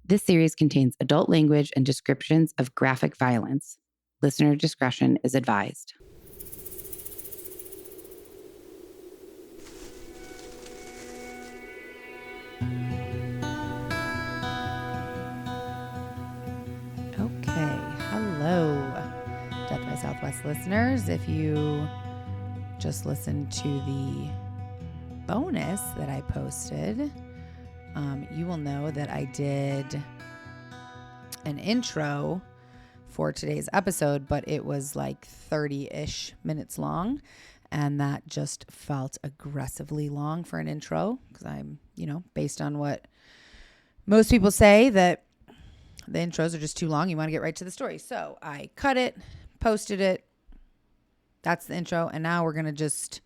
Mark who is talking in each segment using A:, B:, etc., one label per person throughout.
A: This series contains adult language and descriptions of graphic violence. Listener discretion is advised. Okay, hello, Death by Southwest listeners. If you just listened to the bonus that I posted, you will know that I did an intro for today's episode, but it was like 30-ish minutes long, and that just felt aggressively long for an intro because I'm, based on what most people say, that the intros are just too long. You want to get right to the story. So I cut it, posted it. That's the intro. And now we're going to just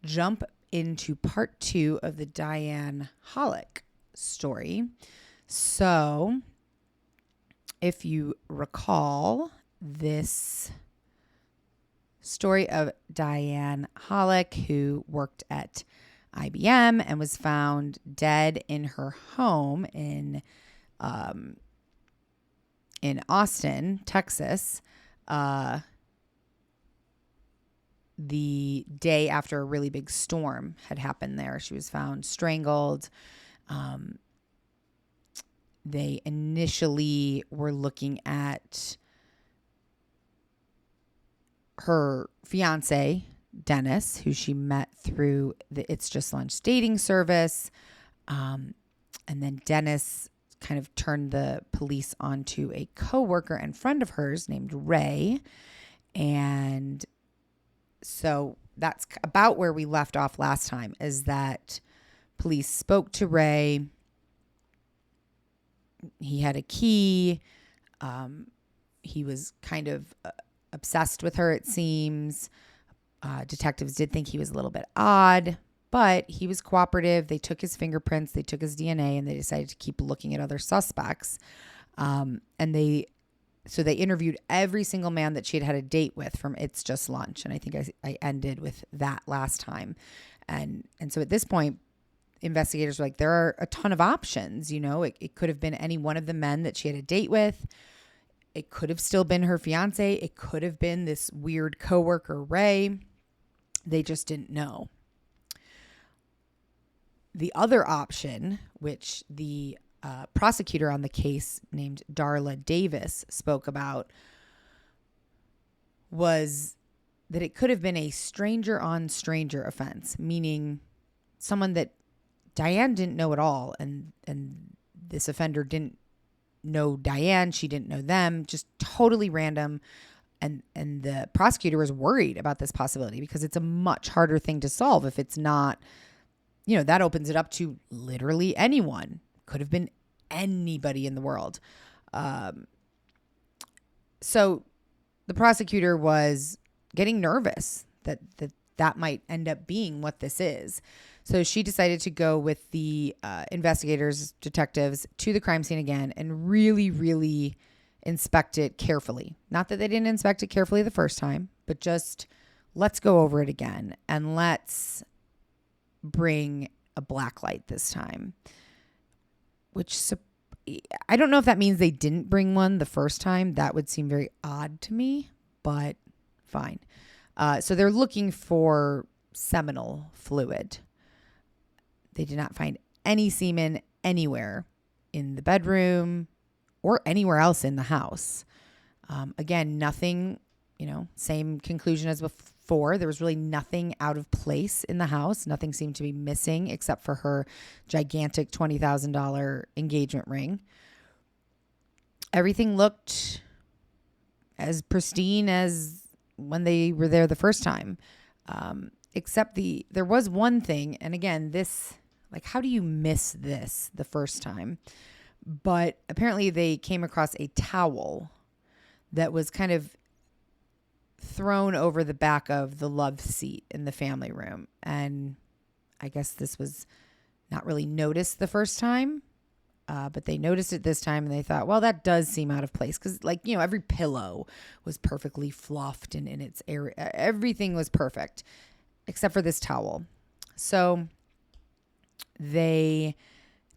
A: jump into part 2 of the Diane Holik story. So if you recall, this story of Diane Holik, who worked at IBM and was found dead in her home in Austin, Texas, the day after a really big storm had happened there. She was found strangled. They initially were looking at her fiance, Dennis, who she met through the It's Just Lunch dating service. And then Dennis kind of turned the police onto a coworker and friend of hers named Ray. And so that's about where we left off last time, is that police spoke to Ray. He had a key. He was kind of obsessed with her, it seems. Detectives did think he was a little bit odd, but he was cooperative. They took his fingerprints, they took his DNA, and they decided to keep looking at other suspects. And they interviewed every single man that she had had a date with from It's Just Lunch. And I think I ended with that last time. And so at this point, investigators were like, there are a ton of options. It could have been any one of the men that she had a date with. It could have still been her fiance. It could have been this weird coworker, Ray. They just didn't know. The other option, which the prosecutor on the case named Darla Davis spoke about, was that it could have been a stranger on stranger offense, meaning someone that Diane didn't know at all, and this offender didn't know Diane, she didn't know them, just totally random. And the prosecutor was worried about this possibility because it's a much harder thing to solve if it's not, that opens it up to literally anyone. Could have been anybody in the world. So the prosecutor was getting nervous that might end up being what this is. So she decided to go with the investigators, detectives, to the crime scene again and really, really inspect it carefully. Not that they didn't inspect it carefully the first time, but just let's go over it again and let's bring a black light this time. Which I don't know if that means they didn't bring one the first time. That would seem very odd to me, but fine. So they're looking for seminal fluid. They did not find any semen anywhere in the bedroom or anywhere else in the house. Again, nothing, same conclusion as before. There was really nothing out of place in the house. Nothing seemed to be missing except for her gigantic $20,000 engagement ring. Everything looked as pristine as when they were there the first time. Except there was one thing, and again, this, how do you miss this the first time? But apparently they came across a towel that was kind of thrown over the back of the love seat in the family room. And I guess this was not really noticed the first time, but they noticed it this time and they thought, well, that does seem out of place. Because every pillow was perfectly fluffed and in its area. Everything was perfect except for this towel. So they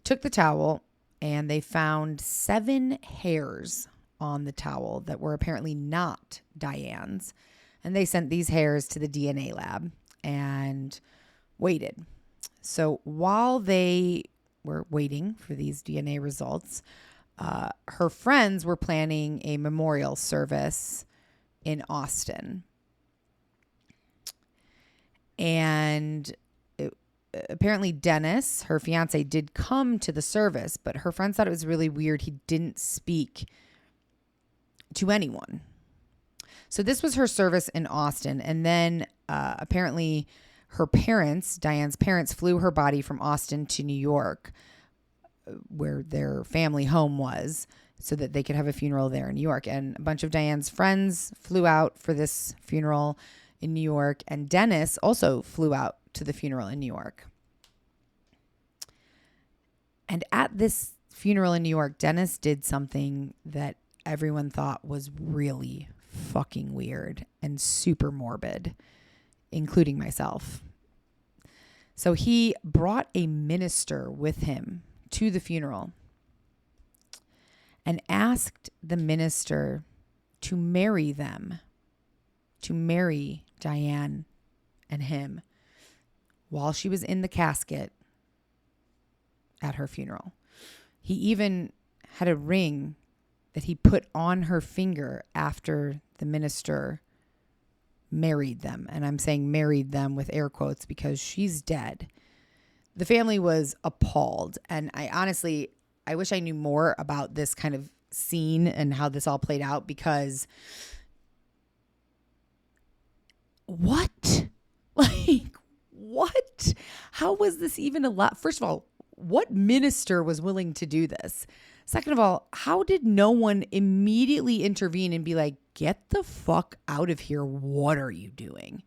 A: took the towel and they found 7 hairs on the towel that were apparently not Diane's. And they sent these hairs to the DNA lab and waited. So while they were waiting for these DNA results, her friends were planning a memorial service in Austin. And apparently Dennis, her fiance, did come to the service, but her friends thought it was really weird. He didn't speak to anyone. So this was her service in Austin. And then apparently her parents, Diane's parents, flew her body from Austin to New York, where their family home was, so that they could have a funeral there in New York. And a bunch of Diane's friends flew out for this funeral in New York. And Dennis also flew out to the funeral in New York. And at this funeral in New York, Dennis did something that everyone thought was really fucking weird and super morbid, including myself. So he brought a minister with him to the funeral and asked the minister to marry them, to marry Diane and him while she was in the casket at her funeral. He even had a ring that he put on her finger after the minister married them. And I'm saying married them with air quotes because she's dead. The family was appalled. And I wish I knew more about this kind of scene and how this all played out, because what? Like, what? How was this even allowed? First of all, what minister was willing to do this? Second of all, how did no one immediately intervene and be like, get the fuck out of here? What are you doing?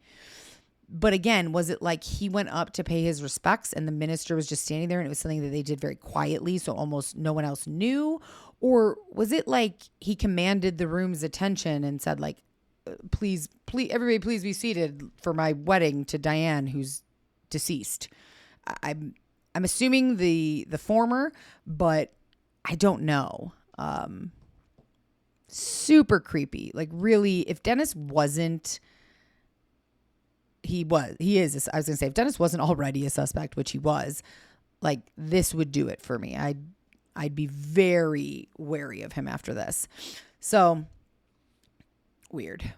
A: But again, was it like he went up to pay his respects and the minister was just standing there and it was something that they did very quietly, so almost no one else knew? Or was it like he commanded the room's attention and said like, please, everybody, please be seated for my wedding to Diane, who's deceased? I'm assuming the former, but I don't know. Super creepy. Like, really, if Dennis wasn't, he is, I was going to say, if Dennis wasn't already a suspect, which he was, like, this would do it for me. I'd be very wary of him after this. So, weird.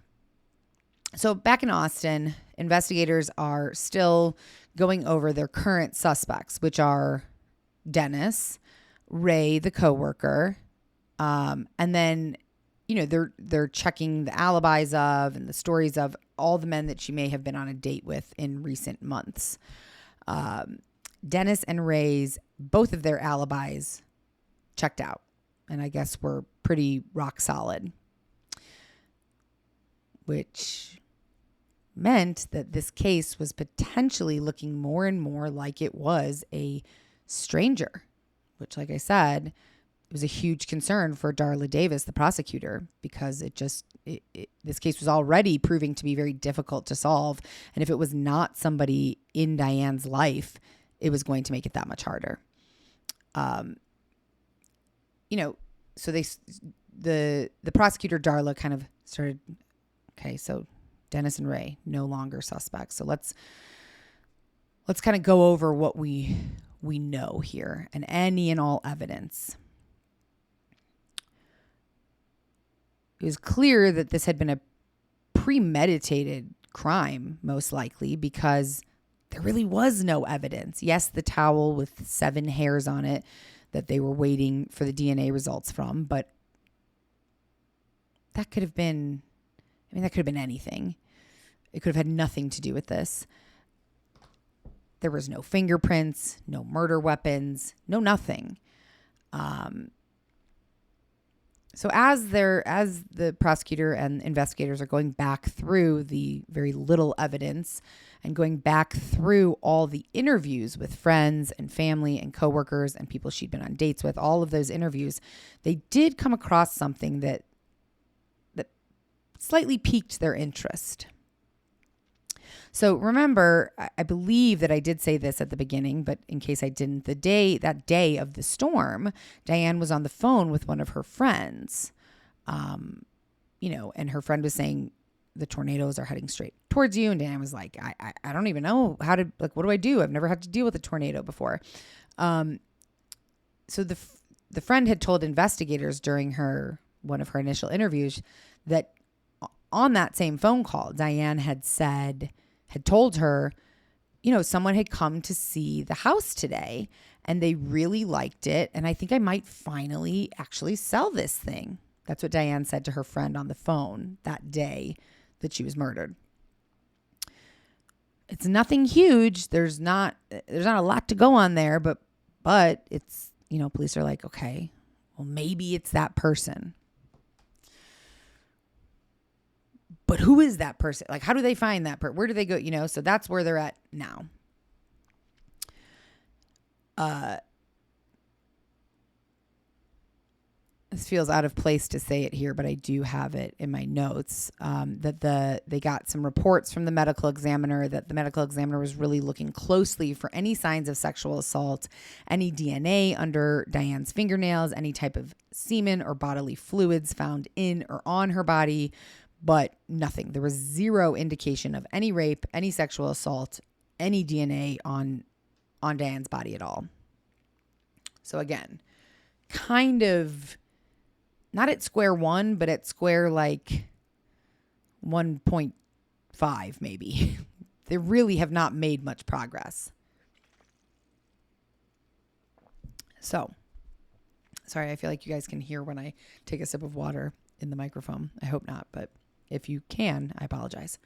A: So back in Austin, investigators are still going over their current suspects, which are Dennis, Ray, the coworker, and then, they're checking the alibis of and the stories of all the men that she may have been on a date with in recent months. Dennis and Ray's, both of their alibis checked out, and I guess were pretty rock solid, which meant that this case was potentially looking more and more like it was a stranger, which, like I said, was a huge concern for Darla Davis, the prosecutor, because this case was already proving to be very difficult to solve. And if it was not somebody in Diane's life, it was going to make it that much harder. So the prosecutor, Darla, kind of started, okay, so Dennis and Ray, no longer suspects. So let's kind of go over what we know here and any and all evidence. It was clear that this had been a premeditated crime, most likely, because there really was no evidence. Yes, the towel with 7 hairs on it that they were waiting for the DNA results from, but that could have been anything. It could have had nothing to do with this. There was no fingerprints, no murder weapons, no nothing. So as the prosecutor and investigators are going back through the very little evidence and going back through all the interviews with friends and family and coworkers and people she'd been on dates with, all of those interviews, they did come across something that slightly piqued their interest. So remember, I believe that I did say this at the beginning, but in case I didn't, that day of the storm, Diane was on the phone with one of her friends, and her friend was saying the tornadoes are heading straight towards you. And Diane was like, I don't even know what do I do? I've never had to deal with a tornado before. So the friend had told investigators during one of her initial interviews that on that same phone call, Diane had told her, someone had come to see the house today and they really liked it. And I think I might finally actually sell this thing. That's what Diane said to her friend on the phone that day that she was murdered. It's nothing huge. There's not a lot to go on there, but it's, police are like, okay, well, maybe it's that person. But who is that person? Like, how do they find that person? Where do they go? So that's where they're at now. This feels out of place to say it here, but I do have it in my notes, that they got some reports from the medical examiner, that the medical examiner was really looking closely for any signs of sexual assault, any DNA under Diane's fingernails, any type of semen or bodily fluids found in or on her body, but nothing. There was zero indication of any rape, any sexual assault, any DNA on Diane's body at all. So again, kind of not at square one, but at square like 1.5 maybe. They really have not made much progress. So, sorry, I feel like you guys can hear when I take a sip of water in the microphone. I hope not, but if you can, I apologize.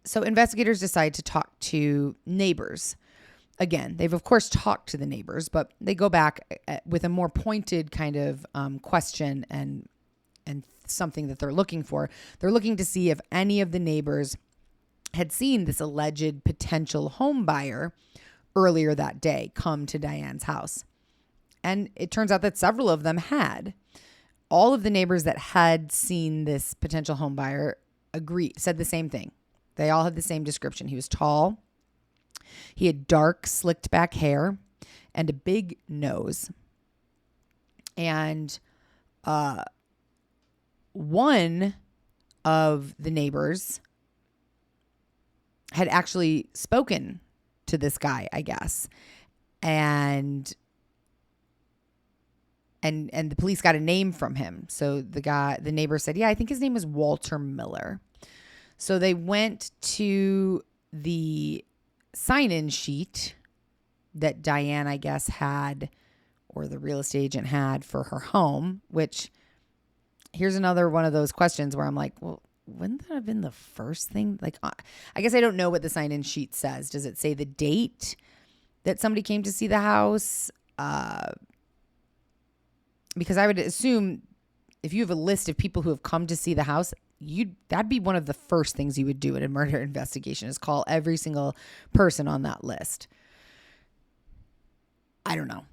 A: So investigators decide to talk to neighbors. Again, they've of course talked to the neighbors, but they go back with a more pointed kind of question and something that they're looking for. They're looking to see if any of the neighbors had seen this alleged potential home buyer earlier that day come to Diane's house. And it turns out that several of them had. All of the neighbors that had seen this potential home buyer said the same thing. They all had the same description. He was tall. He had dark, slicked back hair and a big nose. And one of the neighbors had actually spoken to this guy, I guess. And the police got a name from him. So the neighbor said, yeah, I think his name is Walter Miller. So they went to the sign-in sheet that Diane, I guess, had, or the real estate agent had for her home, which here's another one of those questions where I'm like, well, wouldn't that have been the first thing? Like, I guess I don't know what the sign-in sheet says. Does it say the date that somebody came to see the house? Because I would assume if you have a list of people who have come to see the house, that'd be one of the first things you would do in a murder investigation is call every single person on that list. I don't know.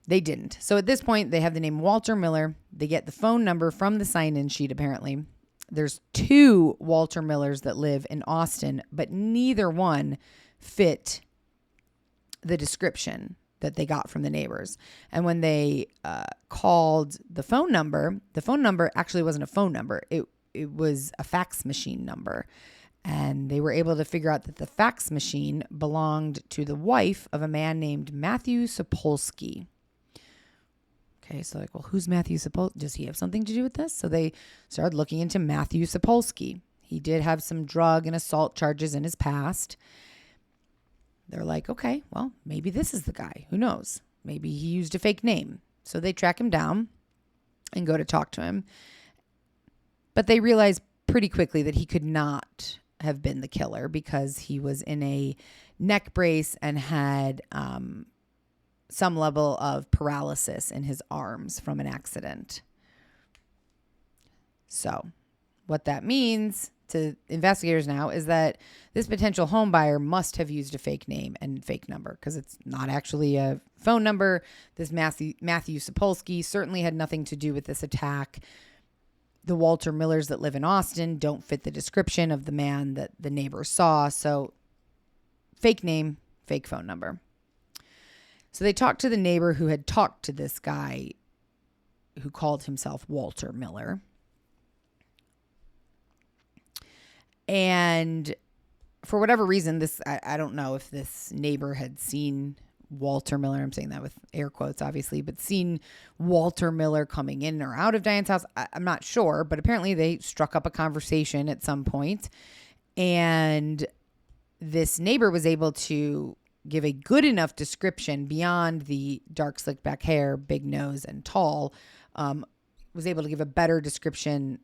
A: They didn't. So at this point, they have the name Walter Miller. They get the phone number from the sign-in sheet, apparently. There's 2 Walter Millers that live in Austin, but neither one fit the description that they got from the neighbors. And when they called the phone number actually wasn't a phone number. It was a fax machine number. And they were able to figure out that the fax machine belonged to the wife of a man named Matthew Sapolsky. Okay, so like, well, who's Matthew Sapolsky? Does he have something to do with this? So they started looking into Matthew Sapolsky. He did have some drug and assault charges in his past. They're like, okay, well, maybe this is the guy. Who knows? Maybe he used a fake name. So they track him down and go to talk to him. But they realize pretty quickly that he could not have been the killer because he was in a neck brace and had some level of paralysis in his arms from an accident. So what that means to investigators now is that this potential home buyer must have used a fake name and fake number because it's not actually a phone number. This Matthew Sapolsky certainly had nothing to do with this attack. the Walter Millers that live in Austin don't fit the description of the man that the neighbor saw. So fake name, fake phone number. So they talked to the neighbor who had talked to this guy who called himself Walter Miller. And for whatever reason, I don't know if this neighbor had seen Walter Miller. I'm saying that with air quotes, obviously, but seen Walter Miller coming in or out of Diane's house. I'm not sure, but apparently they struck up a conversation at some point, and this neighbor was able to give a good enough description beyond the dark slick back hair, big nose, and tall, was able to give a better description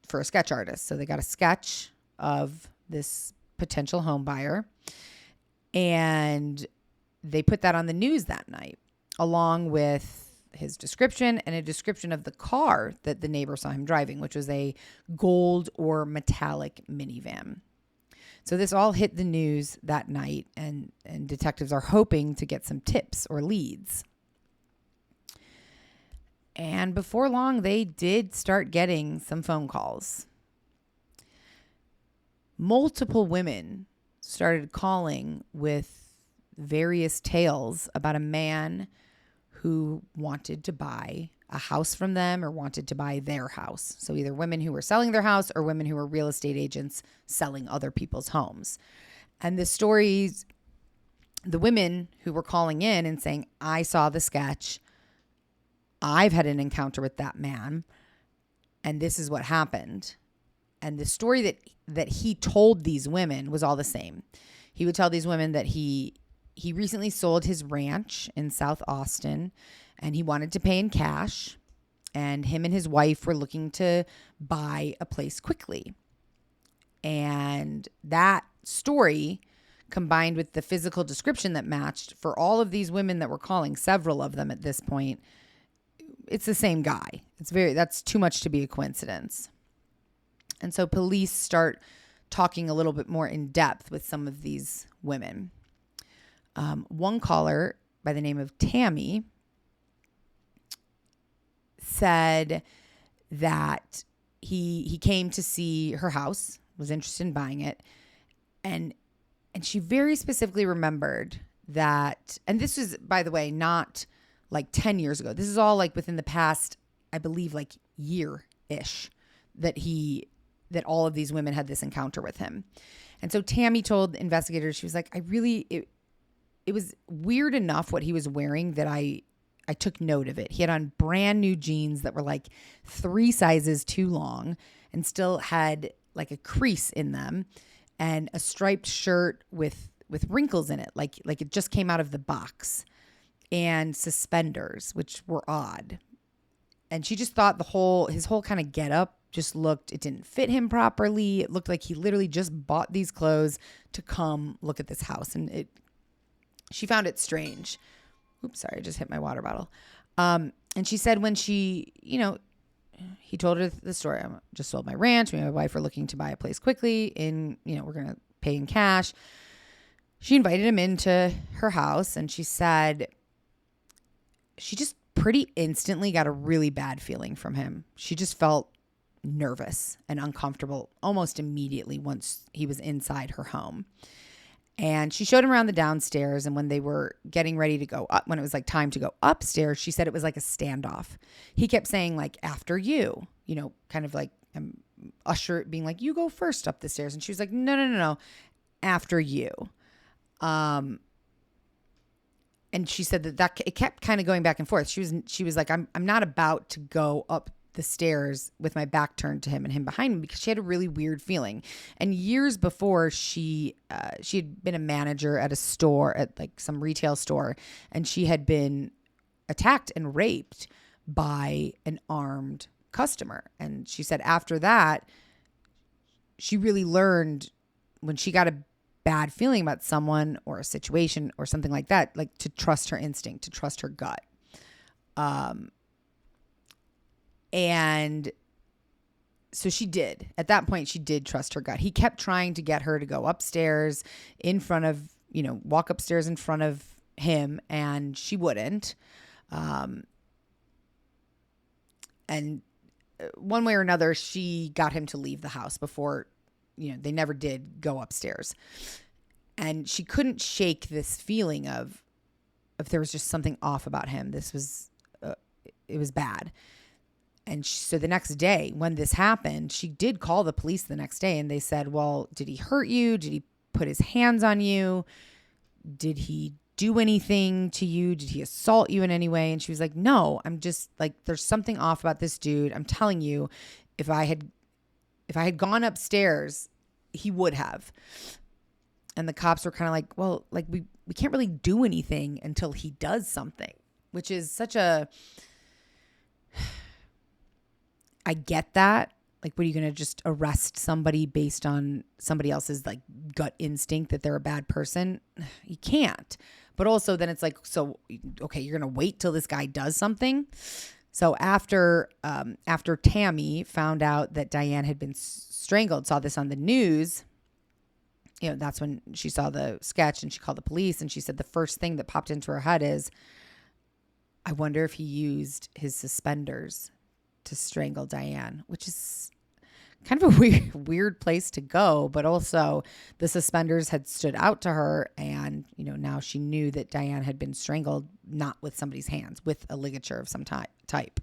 A: for a sketch artist. So they got a sketch of this potential home buyer, and they put that on the news that night, along with his description and a description of the car that the neighbor saw him driving, which was a gold or metallic minivan. So this all hit the news that night, and detectives are hoping to get some tips or leads. And before long, they did start getting some phone calls. Multiple women started calling with various tales about a man who wanted to buy a house from them or wanted to buy their house. So either women who were selling their house or women who were real estate agents selling other people's homes. And the stories, the women who were calling in and saying, I saw the sketch, I've had an encounter with that man, and this is what happened. And the story that he told these women was all the same. He would tell these women that he recently sold his ranch in South Austin, and he wanted to pay in cash, and him and his wife were looking to buy a place quickly. And that story, combined with the physical description that matched for all of these women that were calling, several of them at this point, it's the same guy. That's too much to be a coincidence. And so police start talking a little bit more in depth with some of these women. One caller by the name of Tammy said that he came to see her house, was interested in buying it, and she very specifically remembered that, and this was, by the way, not like 10 years ago. This is all like within the past, I believe, like year-ish that all of these women had this encounter with him. And so Tammy told investigators, she was like, it was weird enough what he was wearing that I took note of it. He had on brand new jeans that were like 3 sizes too long and still had like a crease in them, and a striped shirt with wrinkles in it, like it just came out of the box, and suspenders, which were odd. And she just thought his whole kind of getup just it didn't fit him properly. It looked like he literally just bought these clothes to come look at this house. And she found it strange. Oops, sorry, I just hit my water bottle. And she said when he told her the story, I just sold my ranch. Me and my wife were looking to buy a place quickly we're going to pay in cash. She invited him into her house, and she said she just pretty instantly got a really bad feeling from him. She just felt nervous and uncomfortable almost immediately once he was inside her home. And she showed him around the downstairs, and when they were getting ready to go up, when it was like time to go upstairs, she said it was like a standoff. He kept saying like, after you, kind of like usher being like, you go first up the stairs. And she was like, no, after you. And she said that it kept kind of going back and forth. She was like, I'm not about to go up the stairs with my back turned to him and him behind me, because she had a really weird feeling. And years before, she had been a manager at a store, at like some retail store, and she had been attacked and raped by an armed customer. And she said after that, she really learned, when she got a bad feeling about someone or a situation or something like that, like to trust her instinct, to trust her gut. And so she did. At that point, she did trust her gut. He kept trying to get her to go upstairs in front of, walk upstairs in front of him, and she wouldn't. And one way or another, she got him to leave the house before, they never did go upstairs. And she couldn't shake this feeling of if there was just something off about him. It was bad. And so the next day when this happened, she did call the police the next day, and they said, well, did he hurt you? Did he put his hands on you? Did he do anything to you? Did he assault you in any way? And she was like, no, I'm just like, there's something off about this dude. I'm telling you, if I had gone upstairs, he would have. And the cops were kind of like, well, like we can't really do anything until he does something, which is such a, I get that. Like, what are you going to just arrest somebody based on somebody else's like gut instinct that they're a bad person? You can't. But also then it's like, so, okay, you're going to wait till this guy does something. So after Tammy found out that Diane had been strangled, saw this on the news, that's when she saw the sketch and she called the police, and she said the first thing that popped into her head is, I wonder if he used his suspenders to strangle Diane, which is kind of a weird place to go. But also the suspenders had stood out to her, and now she knew that Diane had been strangled, not with somebody's hands, with a ligature of some type.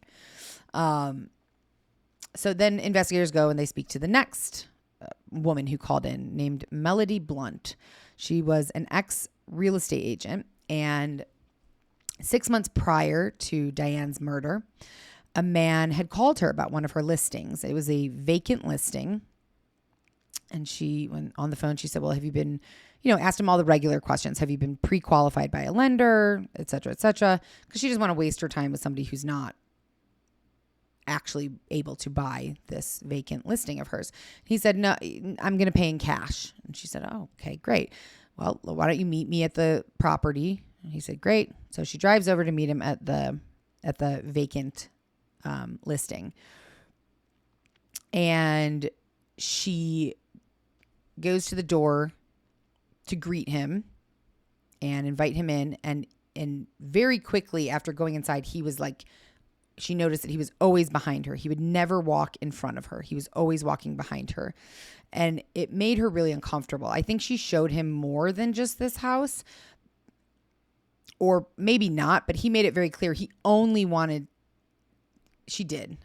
A: So then investigators go and they speak to the next woman who called in, named Melody Blunt. She was an ex-real estate agent, and 6 months prior to Diane's murder, a man had called her about one of her listings. It was a vacant listing. And when on the phone, she said, well, have you been, asked him all the regular questions. Have you been pre-qualified by a lender, et cetera, et cetera? Because she doesn't want to waste her time with somebody who's not actually able to buy this vacant listing of hers. He said, no, I'm going to pay in cash. And she said, oh, okay, great. Well, why don't you meet me at the property? And he said, great. So she drives over to meet him at the vacant listing. And she goes to the door to greet him and invite him in. And very quickly after going inside, he was like, she noticed that he was always behind her. He would never walk in front of her. He was always walking behind her. And it made her really uncomfortable. I think she showed him more than just this house, or maybe not, but he made it very clear he only wanted, she did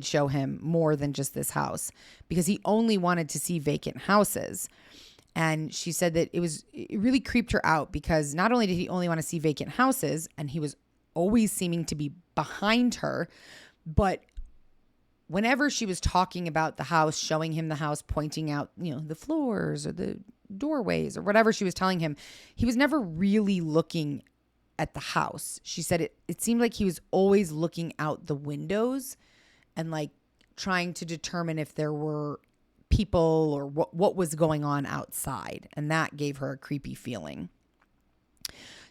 A: show him more than just this house, because he only wanted to see vacant houses. And she said that it really creeped her out, because not only did he only want to see vacant houses, and he was always seeming to be behind her, but whenever she was talking about the house, showing him the house, pointing out, the floors or the doorways or whatever she was telling him, he was never really looking at the house. She said it seemed like he was always looking out the windows and like trying to determine if there were people or what was going on outside. And that gave her a creepy feeling.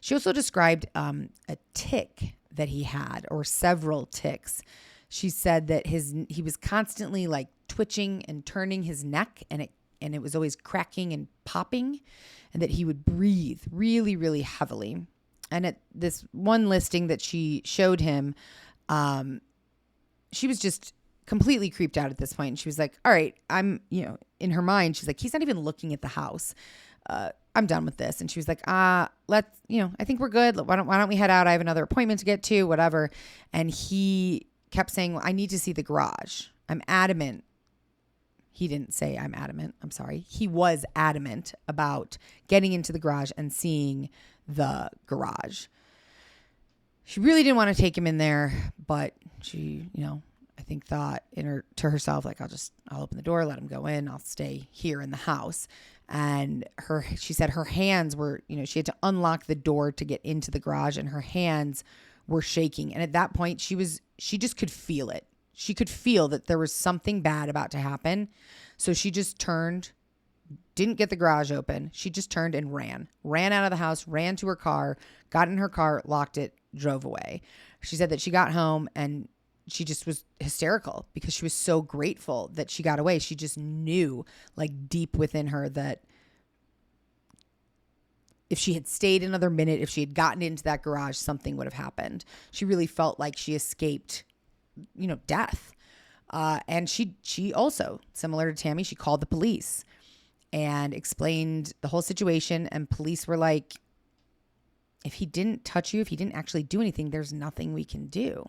A: She also described a tic that he had, or several tics. She said that he was constantly like twitching and turning his neck, and it was always cracking and popping, and that he would breathe really, really heavily. And at this one listing that she showed him, she was just completely creeped out at this point. And she was like, all right, I'm, in her mind, she's like, he's not even looking at the house. I'm done with this. And she was like, let's, I think we're good. Why don't we head out? I have another appointment to get to, whatever. And he kept saying, well, I need to see the garage. I'm adamant. He didn't say I'm adamant. I'm sorry. He was adamant about getting into the garage and seeing the garage. She really didn't want to take him in there, but she, I think thought to herself, like, I'll open the door, let him go in. I'll stay here in the house. And she said her hands were, she had to unlock the door to get into the garage, and her hands were shaking. And at that point she just could feel it. She could feel that there was something bad about to happen. So she just turned, didn't get the garage open. She just turned and ran out of the house, ran to her car, got in her car, locked it, drove away. She said that she got home and she just was hysterical because she was so grateful that she got away. She just knew, like, deep within her that if she had stayed another minute, if she had gotten into that garage, something would have happened. She really felt like she escaped death. And she also, similar to Tammy, she called the police and explained the whole situation. And police were like, if he didn't touch you, if he didn't actually do anything, there's nothing we can do.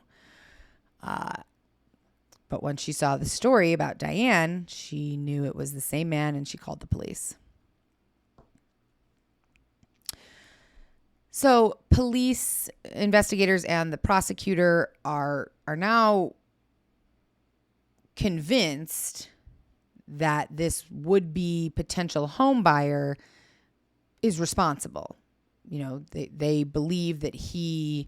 A: But when she saw the story about Diane, she knew it was the same man and she called the police. So police investigators and the prosecutor are now convinced that this would-be potential home buyer is responsible. They believe that he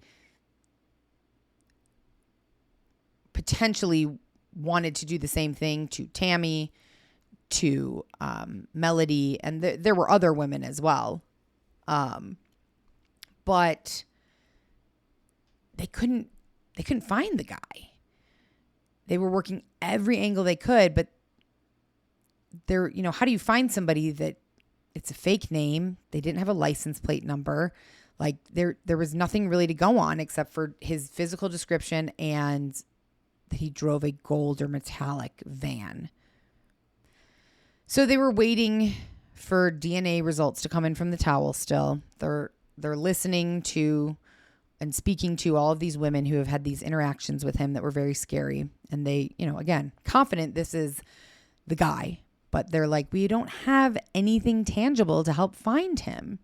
A: potentially wanted to do the same thing to Tammy, to Melody, and there were other women as well. But they couldn't find the guy. They were working every angle they could, but how do you find somebody that it's a fake name? They didn't have a license plate number. Like there was nothing really to go on except for his physical description and that he drove a gold or metallic van. So they were waiting for DNA results to come in from the towel still. They're listening to and speaking to all of these women who have had these interactions with him that were very scary. And they, again, confident this is the guy, but they're like, we don't have anything tangible to help find him.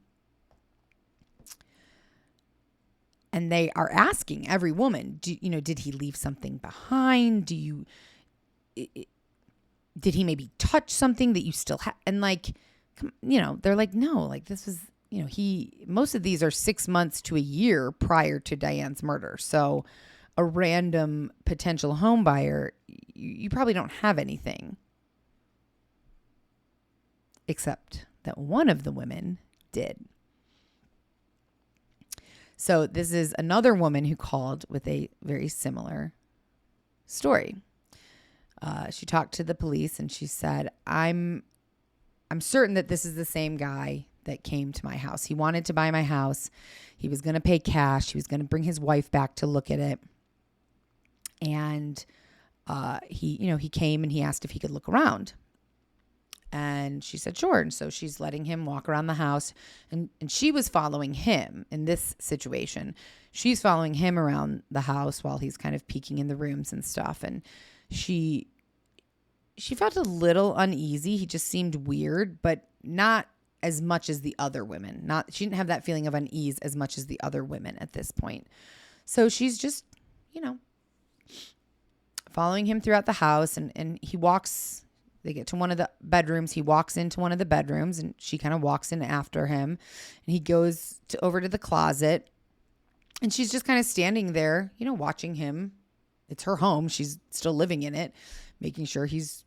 A: And they are asking every woman, did he leave something behind? Did he maybe touch something that you still have? And they're like, no, this is, most of these are 6 months to a year prior to Diane's murder. So a random potential home buyer, you probably don't have anything. Except that one of the women did. So this is another woman who called with a very similar story. She talked to the police and she said, I'm certain that this is the same guy that came to my house. He wanted to buy my house. He was going to pay cash. He was going to bring his wife back to look at it. And he came and he asked if he could look around. And she said, sure. And so she's letting him walk around the house. And she was following him in this situation. She's following him around the house while he's kind of peeking in the rooms and stuff. And she felt a little uneasy. He just seemed weird, but not as much as the other women. She didn't have that feeling of unease as much as the other women at this point. So she's just, following him throughout the house. And he walks, they get to one of the bedrooms. He walks into one of the bedrooms and she kind of walks in after him. And he goes over to the closet. And she's just kind of standing there, watching him. It's her home. She's still living in it, making sure he's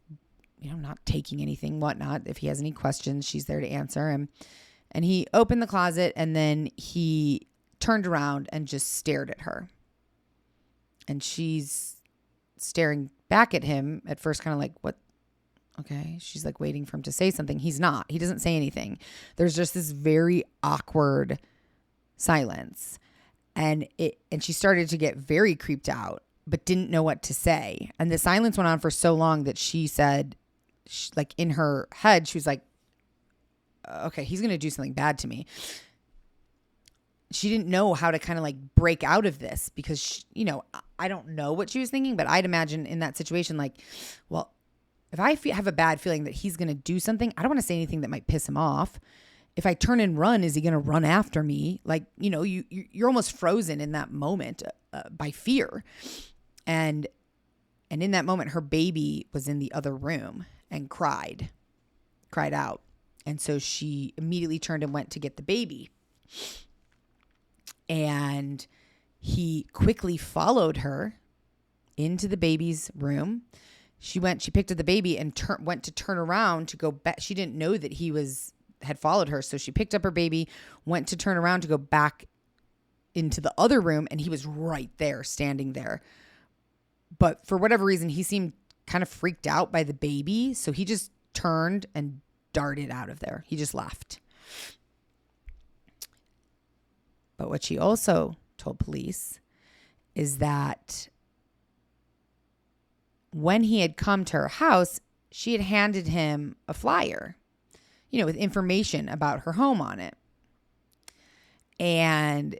A: not taking anything, whatnot. If he has any questions, she's there to answer him. And he opened the closet and then he turned around and just stared at her. And she's staring back at him at first, kind of like, what? Okay. She's like waiting for him to say something. He's not. He doesn't say anything. There's just this very awkward silence. And she started to get very creeped out, but didn't know what to say. And the silence went on for so long that she said, in her head, she was like, okay, he's going to do something bad to me. She didn't know how to kind of break out of this because, I don't know what she was thinking, but I'd imagine in that situation, well, if I have a bad feeling that he's going to do something, I don't want to say anything that might piss him off. If I turn and run, is he going to run after me? You're almost frozen in that moment by fear. And in that moment, her baby was in the other room and cried out. And so she immediately turned and went to get the baby. And he had followed her into the baby's room. She picked up the baby and went to turn around to go back. She didn't know that he had followed her. So she picked up her baby, went to turn around to go back into the other room. And he was right there, standing there. But for whatever reason, he seemed kind of freaked out by the baby. So he just turned and darted out of there. He just left. But what she also told police is that when he had come to her house, she had handed him a flyer, with information about her home on it. And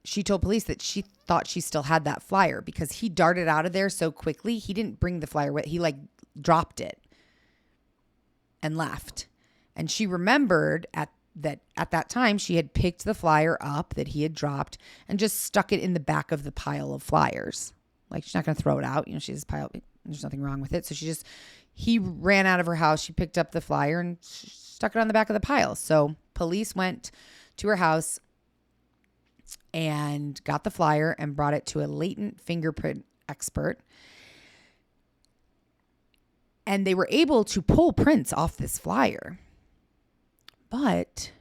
A: she told police that she thought she still had that flyer because he darted out of there so quickly. He didn't bring the flyer with. He dropped it and left. And she remembered at that time she had picked the flyer up that he had dropped and just stuck it in the back of the pile of flyers. She's not going to throw it out. She has a pile. There's nothing wrong with it. So he ran out of her house. She picked up the flyer and stuck it on the back of the pile. So police went to her house and got the flyer and brought it to a latent fingerprint expert. And they were able to pull prints off this flyer. But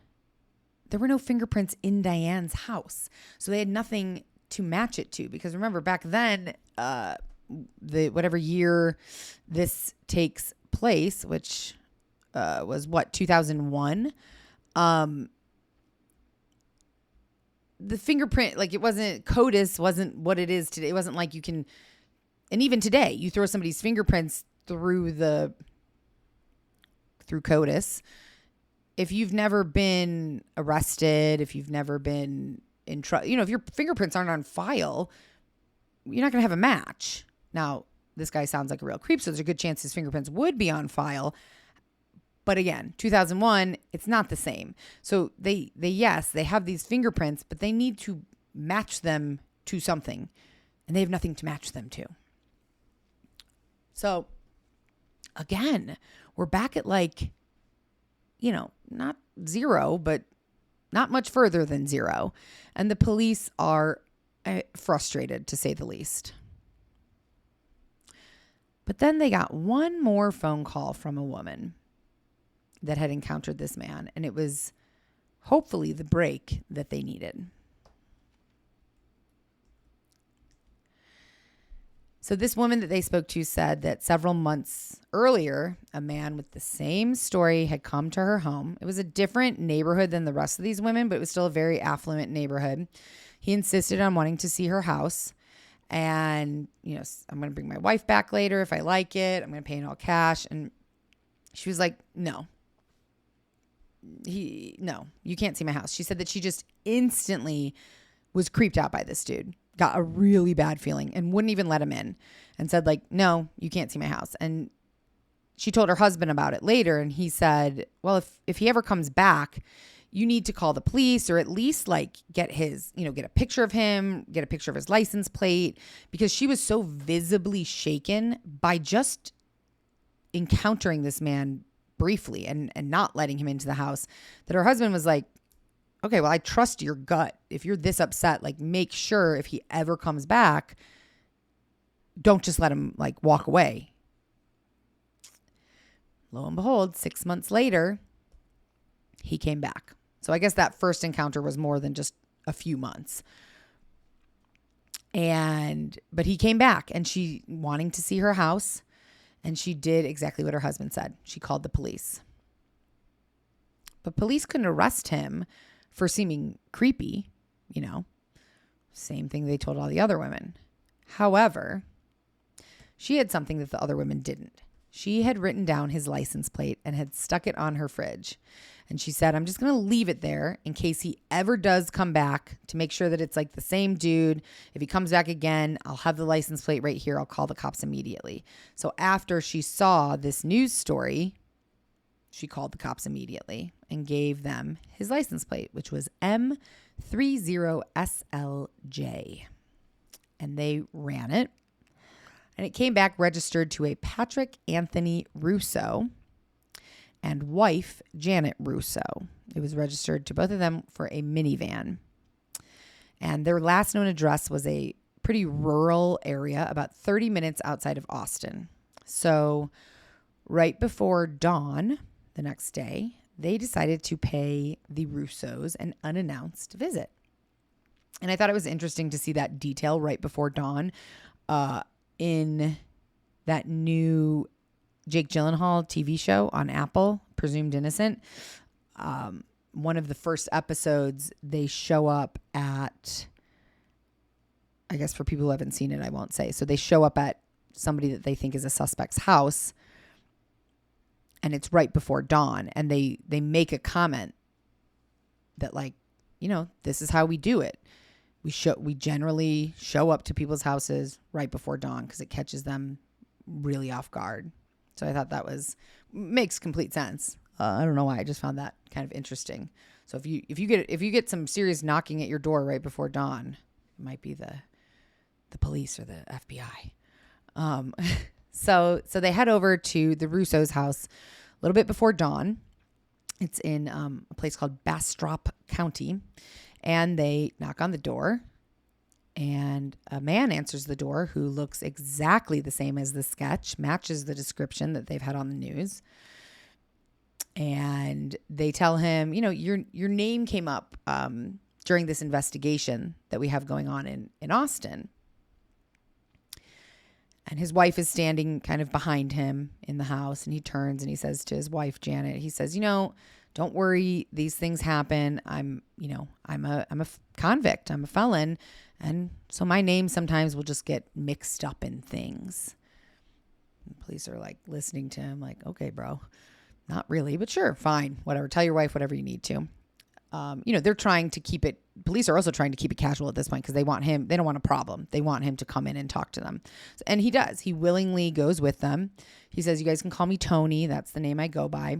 A: there were no fingerprints in Diane's house. So they had nothing to match it to. Because remember, back then, whatever year this takes place, which was 2001, the fingerprint, CODIS wasn't what it is today. It wasn't like you can, and even today, you throw somebody's fingerprints through CODIS. If you've never been arrested, if you've never been in trouble, if your fingerprints aren't on file, you're not going to have a match. Now, this guy sounds like a real creep, so there's a good chance his fingerprints would be on file. But again, 2001, it's not the same. So they have these fingerprints, but they need to match them to something. And they have nothing to match them to. So again, we're back at not zero, but not much further than zero. And the police are frustrated, to say the least. But then they got one more phone call from a woman that had encountered this man, and it was hopefully the break that they needed. So this woman that they spoke to said that several months earlier, a man with the same story had come to her home. It was a different neighborhood than the rest of these women, but it was still a very affluent neighborhood. He insisted on wanting to see her house. And, I'm going to bring my wife back later if I like it. I'm going to pay in all cash. And she was like, no, you can't see my house. She said that she just instantly was creeped out by this dude, got a really bad feeling and wouldn't even let him in and said no, you can't see my house. And she told her husband about it later. And he said, well, if he ever comes back, you need to call the police or at least get a picture of him, get a picture of his license plate, because she was so visibly shaken by just encountering this man briefly and not letting him into the house that her husband was like, okay, well, I trust your gut. If you're this upset, make sure if he ever comes back, don't just let him walk away. Lo and behold, 6 months later, he came back. So I guess that first encounter was more than just a few months. But he came back and she wanting to see her house. And she did exactly what her husband said. She called the police. But police couldn't arrest him for seeming creepy, Same thing they told all the other women. However, she had something that the other women didn't. She had written down his license plate and had stuck it on her fridge. And she said, I'm just going to leave it there in case he ever does come back to make sure that it's the same dude. If he comes back again, I'll have the license plate right here. I'll call the cops immediately. So after she saw this news story, she called the cops immediately and gave them his license plate, which was M30SLJ. And they ran it. And it came back registered to a Patrick Anthony Russo and wife Janet Russo. It was registered to both of them for a minivan. And their last known address was a pretty rural area, about 30 minutes outside of Austin. So right before dawn the next day, they decided to pay the Russos an unannounced visit. And I thought it was interesting to see that detail right before dawn in that new Jake Gyllenhaal TV show on Apple, Presumed Innocent. One of the first episodes, they show up at, I guess for people who haven't seen it, I won't say. So they show up at somebody that they think is a suspect's house, and it's right before dawn, and they make a comment that, like, this is how we do it. We generally show up to people's houses right before dawn because it catches them really off guard. So I thought that makes complete sense. I don't know why. I just found that kind of interesting. So if you get some serious knocking at your door right before dawn, it might be the police or the FBI. So they head over to the Russo's house a little bit before dawn. It's in a place called Bastrop County, and they knock on the door, and a man answers the door who looks exactly the same as the sketch, matches the description that they've had on the news. And they tell him, your name came up during this investigation that we have going on in Austin. And his wife is standing kind of behind him in the house, and he turns and he says to his wife, Janet, he says, don't worry, these things happen. I'm a convict. I'm a felon. And so my name sometimes will just get mixed up in things. And the police are like listening to him like, okay, bro, not really, but sure, fine, whatever. Tell your wife whatever you need to. They're trying to keep it. Police are also trying to keep it casual at this point because they don't want a problem. They want him to come in and talk to them. And he does. He willingly goes with them. He says, you guys can call me Tony. That's the name I go by.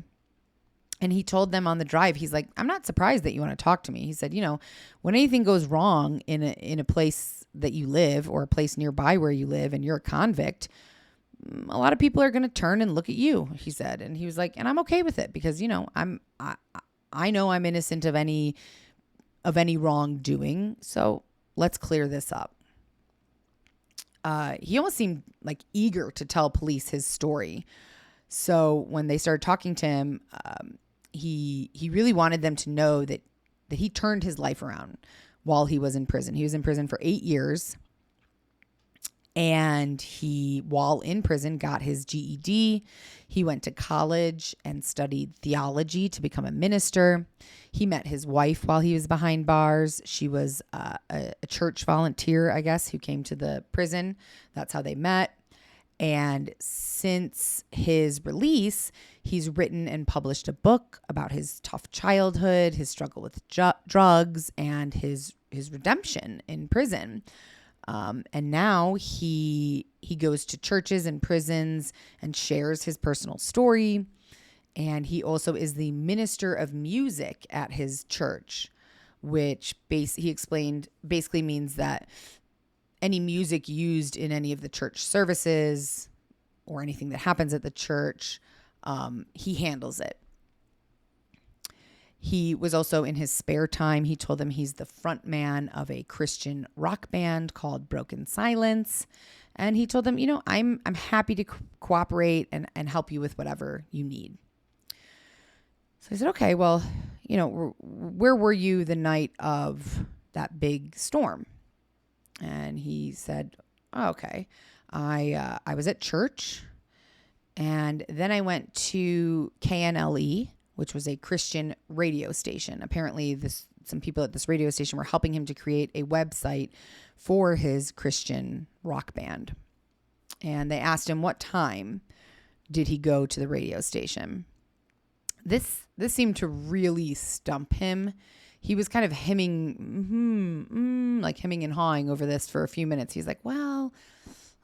A: And he told them on the drive, he's like, I'm not surprised that you want to talk to me. He said, when anything goes wrong in a place that you live or a place nearby where you live and you're a convict, a lot of people are going to turn and look at you, he said. And he was like, and I'm okay with it because, I know I'm innocent of any wrongdoing. So let's clear this up. He almost seemed like eager to tell police his story. So when they started talking to him, he really wanted them to know that he turned his life around while he was in prison. He was in prison for 8 years. And he, while in prison, got his GED. He went to college and studied theology to become a minister. He met his wife while he was behind bars. She was a church volunteer, I guess, who came to the prison. That's how they met. And since his release, he's written and published a book about his tough childhood, his struggle with drugs, and his redemption in prison. And now he goes to churches and prisons and shares his personal story. And he also is the minister of music at his church, which he explained basically means that any music used in any of the church services or anything that happens at the church, he handles it. He was also, in his spare time, he told them he's the front man of a Christian rock band called Broken Silence. And he told them, I'm happy to cooperate and help you with whatever you need. So I said, okay, well, where were you the night of that big storm? And he said, oh, okay, I was at church, and then I went to KNLE, which was a Christian radio station. Apparently, some people at this radio station were helping him to create a website for his Christian rock band. And they asked him what time did he go to the radio station. This seemed to really stump him. He was kind of hemming and hawing over this for a few minutes. He's like, well,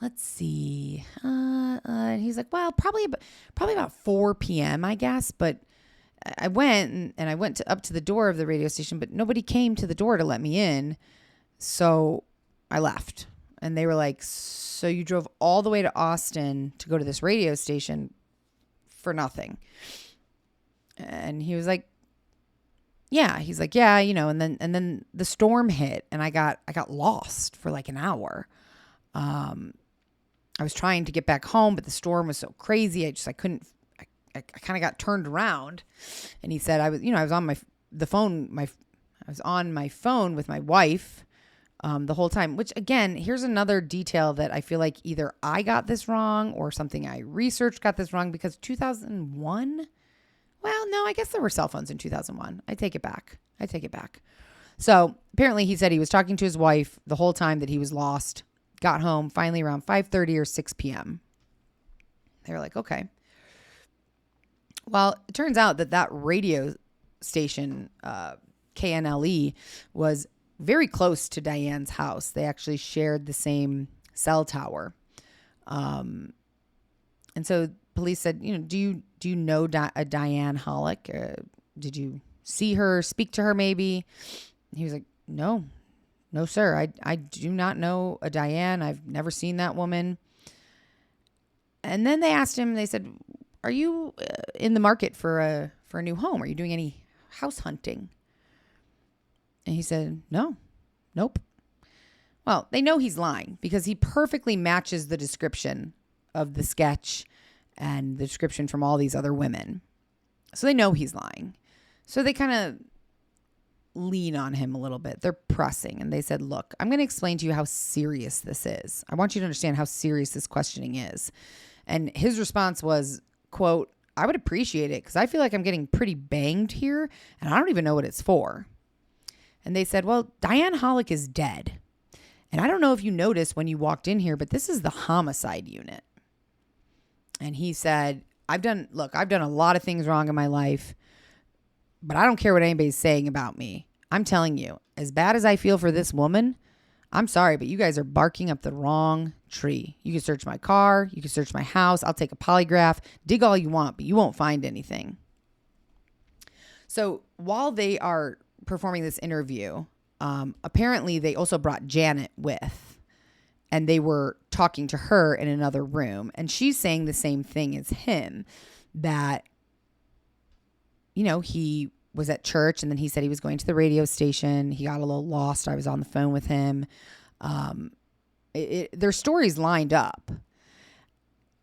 A: let's see. And he's like, well, probably about 4 p.m., I guess, but I went up to the door of the radio station, but nobody came to the door to let me in. So I left. And they were like, so you drove all the way to Austin to go to this radio station for nothing? And he was like, yeah. He's like, yeah, and then the storm hit and I got lost for like an hour. I was trying to get back home, but the storm was so crazy. I couldn't. I kind of got turned around. And he said, I was on my phone with my wife the whole time, which again, here's another detail that I feel like either I got this wrong or something I researched got this wrong, because 2001, well, no, I guess there were cell phones in 2001. I take it back. So apparently he said he was talking to his wife the whole time that he was lost. got home finally around 5:30 or 6 p.m. They were like, okay. Well, it turns out that radio station, KNLE, was very close to Diane's house. They actually shared the same cell tower. And so police said, do you know Diane Holik? Did you see her, speak to her maybe? He was like, no, sir. I do not know a Diane. I've never seen that woman. And then they asked him, they said, are you in the market for a new home? Are you doing any house hunting? And he said, nope. Well, they know he's lying because he perfectly matches the description of the sketch and the description from all these other women. So they know he's lying. So they kind of lean on him a little bit. They're pressing. And they said, look, I'm going to explain to you how serious this is. I want you to understand how serious this questioning is. And his response was, quote, I would appreciate it because I feel like I'm getting pretty banged here and I don't even know what it's for. And they said, well, Diane Holik is dead. And I don't know if you noticed when you walked in here, but this is the homicide unit. And he said, I've done a lot of things wrong in my life, but I don't care what anybody's saying about me. I'm telling you, as bad as I feel for this woman, I'm sorry, but you guys are barking up the wrong tree. You can search my car. You can search my house. I'll take a polygraph. Dig all you want, but you won't find anything. So while they are performing this interview, apparently they also brought Janet with, and they were talking to her in another room. And she's saying the same thing as him, that, he was at church and then he said he was going to the radio station. He got a little lost. I was on the phone with him. Their stories lined up.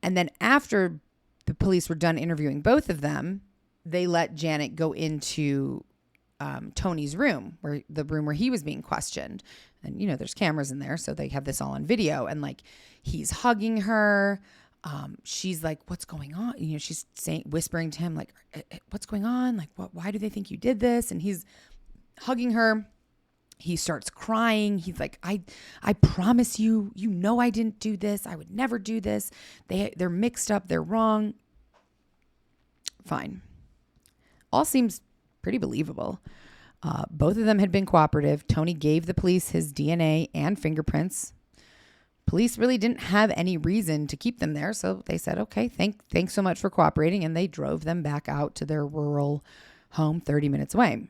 A: And then after the police were done interviewing both of them, they let Janet go into Tony's room, the room where he was being questioned. And, there's cameras in there, so they have this all on video. And he's hugging her. She's like, what's going on? She's whispering to him, like, what's going on? Like, why do they think you did this? And he's hugging her. He starts crying. He's like, I promise you, I didn't do this. I would never do this. They're mixed up. They're wrong. Fine. All seems pretty believable. Both of them had been cooperative. Tony gave the police his DNA and fingerprints. Police really didn't have any reason to keep them there, so they said, okay, thanks so much for cooperating, and they drove them back out to their rural home 30 minutes away.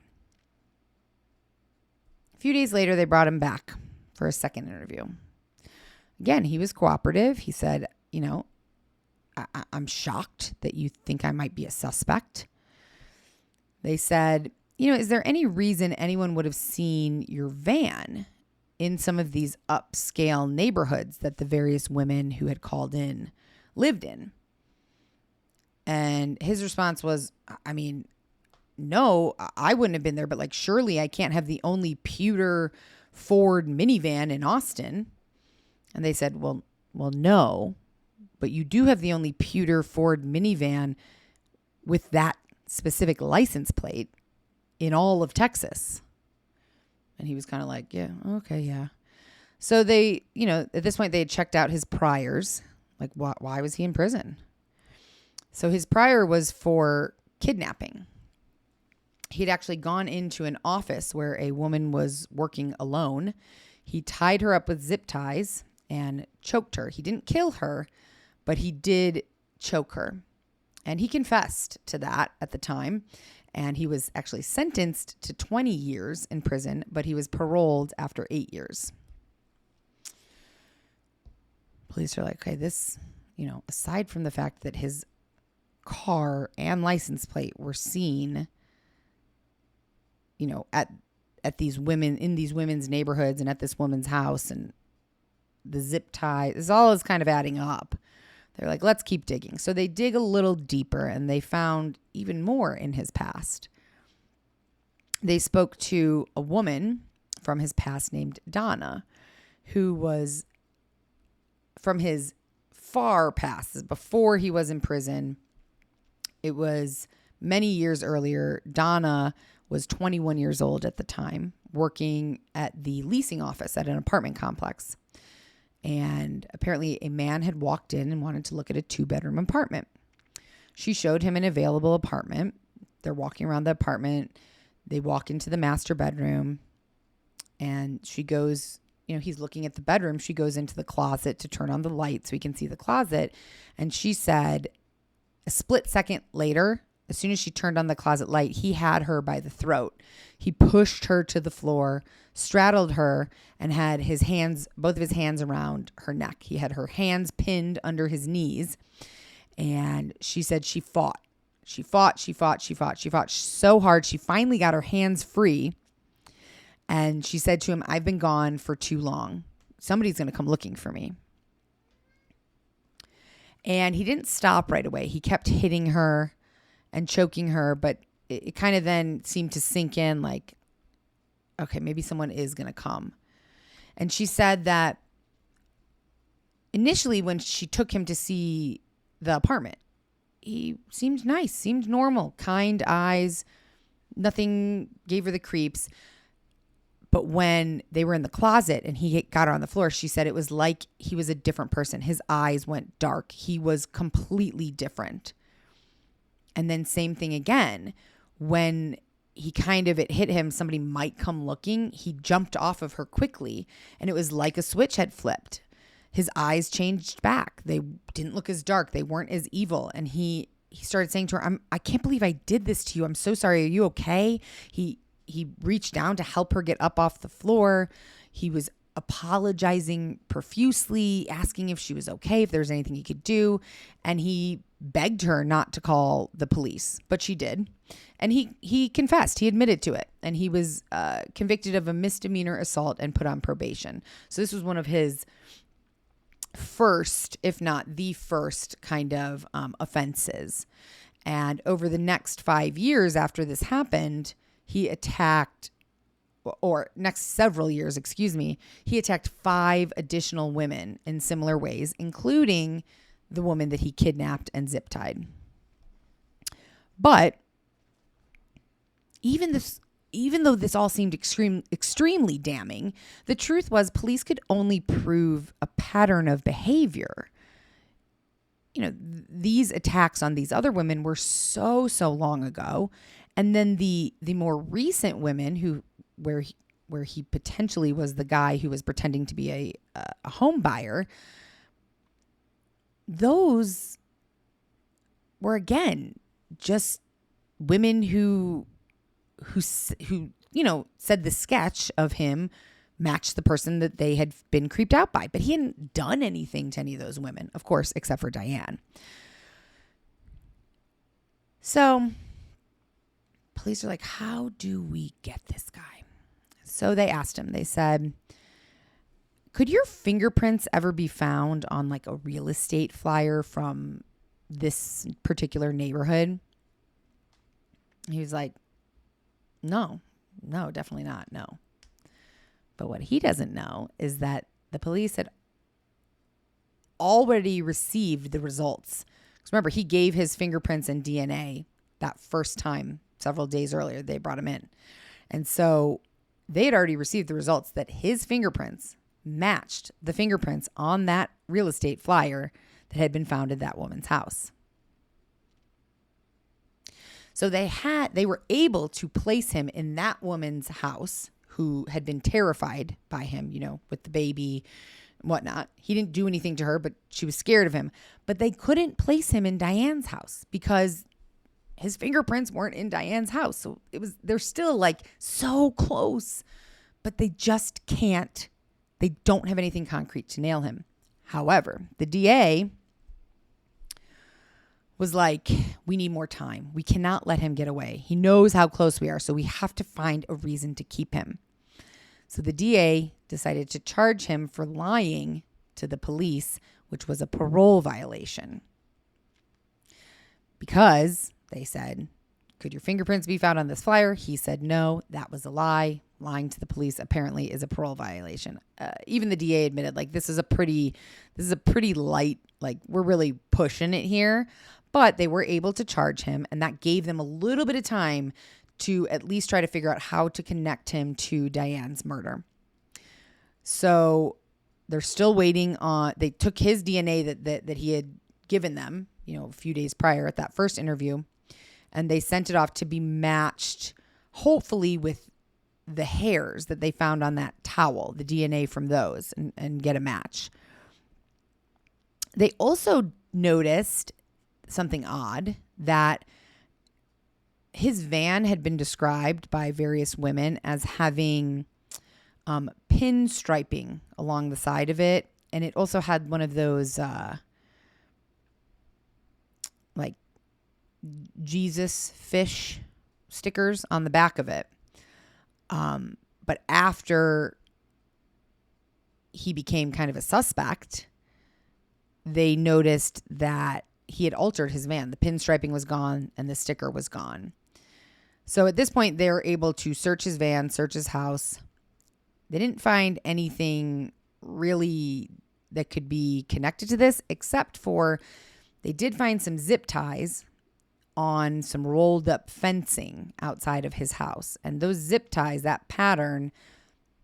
A: A few days later, they brought him back for a second interview. Again, he was cooperative. He said, I'm shocked that you think I might be a suspect. They said, is there any reason anyone would have seen your van in some of these upscale neighborhoods that the various women who had called in lived in? And his response was, no, I wouldn't have been there, but surely I can't have the only pewter Ford minivan in Austin. And they said, well, no, but you do have the only pewter Ford minivan with that specific license plate in all of Texas. And he was kind of like, yeah, okay, yeah. So they, at this point they had checked out his priors. Like, why was he in prison? So his prior was for kidnapping. He'd actually gone into an office where a woman was working alone. He tied her up with zip ties and choked her. He didn't kill her, but he did choke her. And he confessed to that at the time. And he was actually sentenced to 20 years in prison, but he was paroled after 8 years. Police are like, okay, this, aside from the fact that his car and license plate were seen, at these women, in these women's neighborhoods and at this woman's house, and the zip tie, this all is kind of adding up. They're like, let's keep digging. So they dig a little deeper and they found even more in his past. They spoke to a woman from his past named Donna, who was from his far past, before he was in prison. It was many years earlier. Donna was 21 years old at the time, working at the leasing office at an apartment complex. And apparently a man had walked in and wanted to look at a 2-bedroom apartment. She showed him an available apartment. They're walking around the apartment. They walk into the master bedroom, and she goes, he's looking at the bedroom. She goes into the closet to turn on the light so he can see the closet. And she said a split second later, as soon as she turned on the closet light, he had her by the throat. He pushed her to the floor, straddled her, and had both of his hands around her neck. He had her hands pinned under his knees. And she said she fought. She fought so hard. She finally got her hands free. And she said to him, "I've been gone for too long. Somebody's going to come looking for me." And he didn't stop right away. He kept hitting her and choking her, but it kind of then seemed to sink in like, okay, maybe someone is going to come. And she said that initially when she took him to see the apartment, he seemed nice, seemed normal, kind eyes, nothing gave her the creeps. But when they were in the closet and he got her on the floor, she said it was like he was a different person. His eyes went dark. He was completely different. And then same thing again. When it hit him, somebody might come looking, he jumped off of her quickly. And it was like a switch had flipped. His eyes changed back. They didn't look as dark. They weren't as evil. And he started saying to her, I can't believe I did this to you. I'm so sorry. Are you okay? He reached down to help her get up off the floor. He was apologizing profusely, asking if she was okay, if there was anything he could do. And he begged her not to call the police, but she did. And he confessed. He admitted to it. And he was convicted of a misdemeanor assault and put on probation. So this was one of his first, if not the first, kind of offenses. And over the next 5 years after this happened, he attacked 5 additional women in similar ways, including the woman that he kidnapped and zip tied. But even though this all seemed extremely damning, the truth was police could only prove a pattern of behavior. These attacks on these other women were so long ago. And then the more recent women where he potentially was the guy who was pretending to be a home buyer, those were again just women who said the sketch of him matched the person that they had been creeped out by, but he hadn't done anything to any of those women, of course, except for Diane. So police are like, how do we get this guy? So they asked him, they said, could your fingerprints ever be found on like a real estate flyer from this particular neighborhood? He was like, no, definitely not. No. But what he doesn't know is that the police had already received the results. Because remember, he gave his fingerprints and DNA that first time. Several days earlier, they brought him in. And so they had already received the results that his fingerprints matched the fingerprints on that real estate flyer that had been found in that woman's house. So they were able to place him in that woman's house who had been terrified by him, with the baby and whatnot. He didn't do anything to her, but she was scared of him. But they couldn't place him in Diane's house because his fingerprints weren't in Diane's house. So they're still like so close, but they just can't, they don't have anything concrete to nail him. However, the DA was like, we need more time. We cannot let him get away. He knows how close we are, so we have to find a reason to keep him. So the DA decided to charge him for lying to the police, which was a parole violation. Because they said, could your fingerprints be found on this flyer? He said, no, that was a lie. Lying to the police apparently is a parole violation. Even the DA admitted, like, this is a pretty light, like, we're really pushing it here. But they were able to charge him, and that gave them a little bit of time to at least try to figure out how to connect him to Diane's murder. So they're still waiting on, they took his DNA that he had given them, a few days prior at that first interview, and they sent it off to be matched, hopefully with the hairs that they found on that towel, the DNA from those, and get a match. They also noticed something odd, that his van had been described by various women as having pin striping along the side of it. And it also had one of those like Jesus fish stickers on the back of it. But after he became kind of a suspect, they noticed that he had altered his van. The pin striping was gone and the sticker was gone. So at this point, they're able to search his van, search his house. They didn't find anything really that could be connected to this, except for they did find some zip ties on some rolled up fencing outside of his house. And those zip ties, that pattern,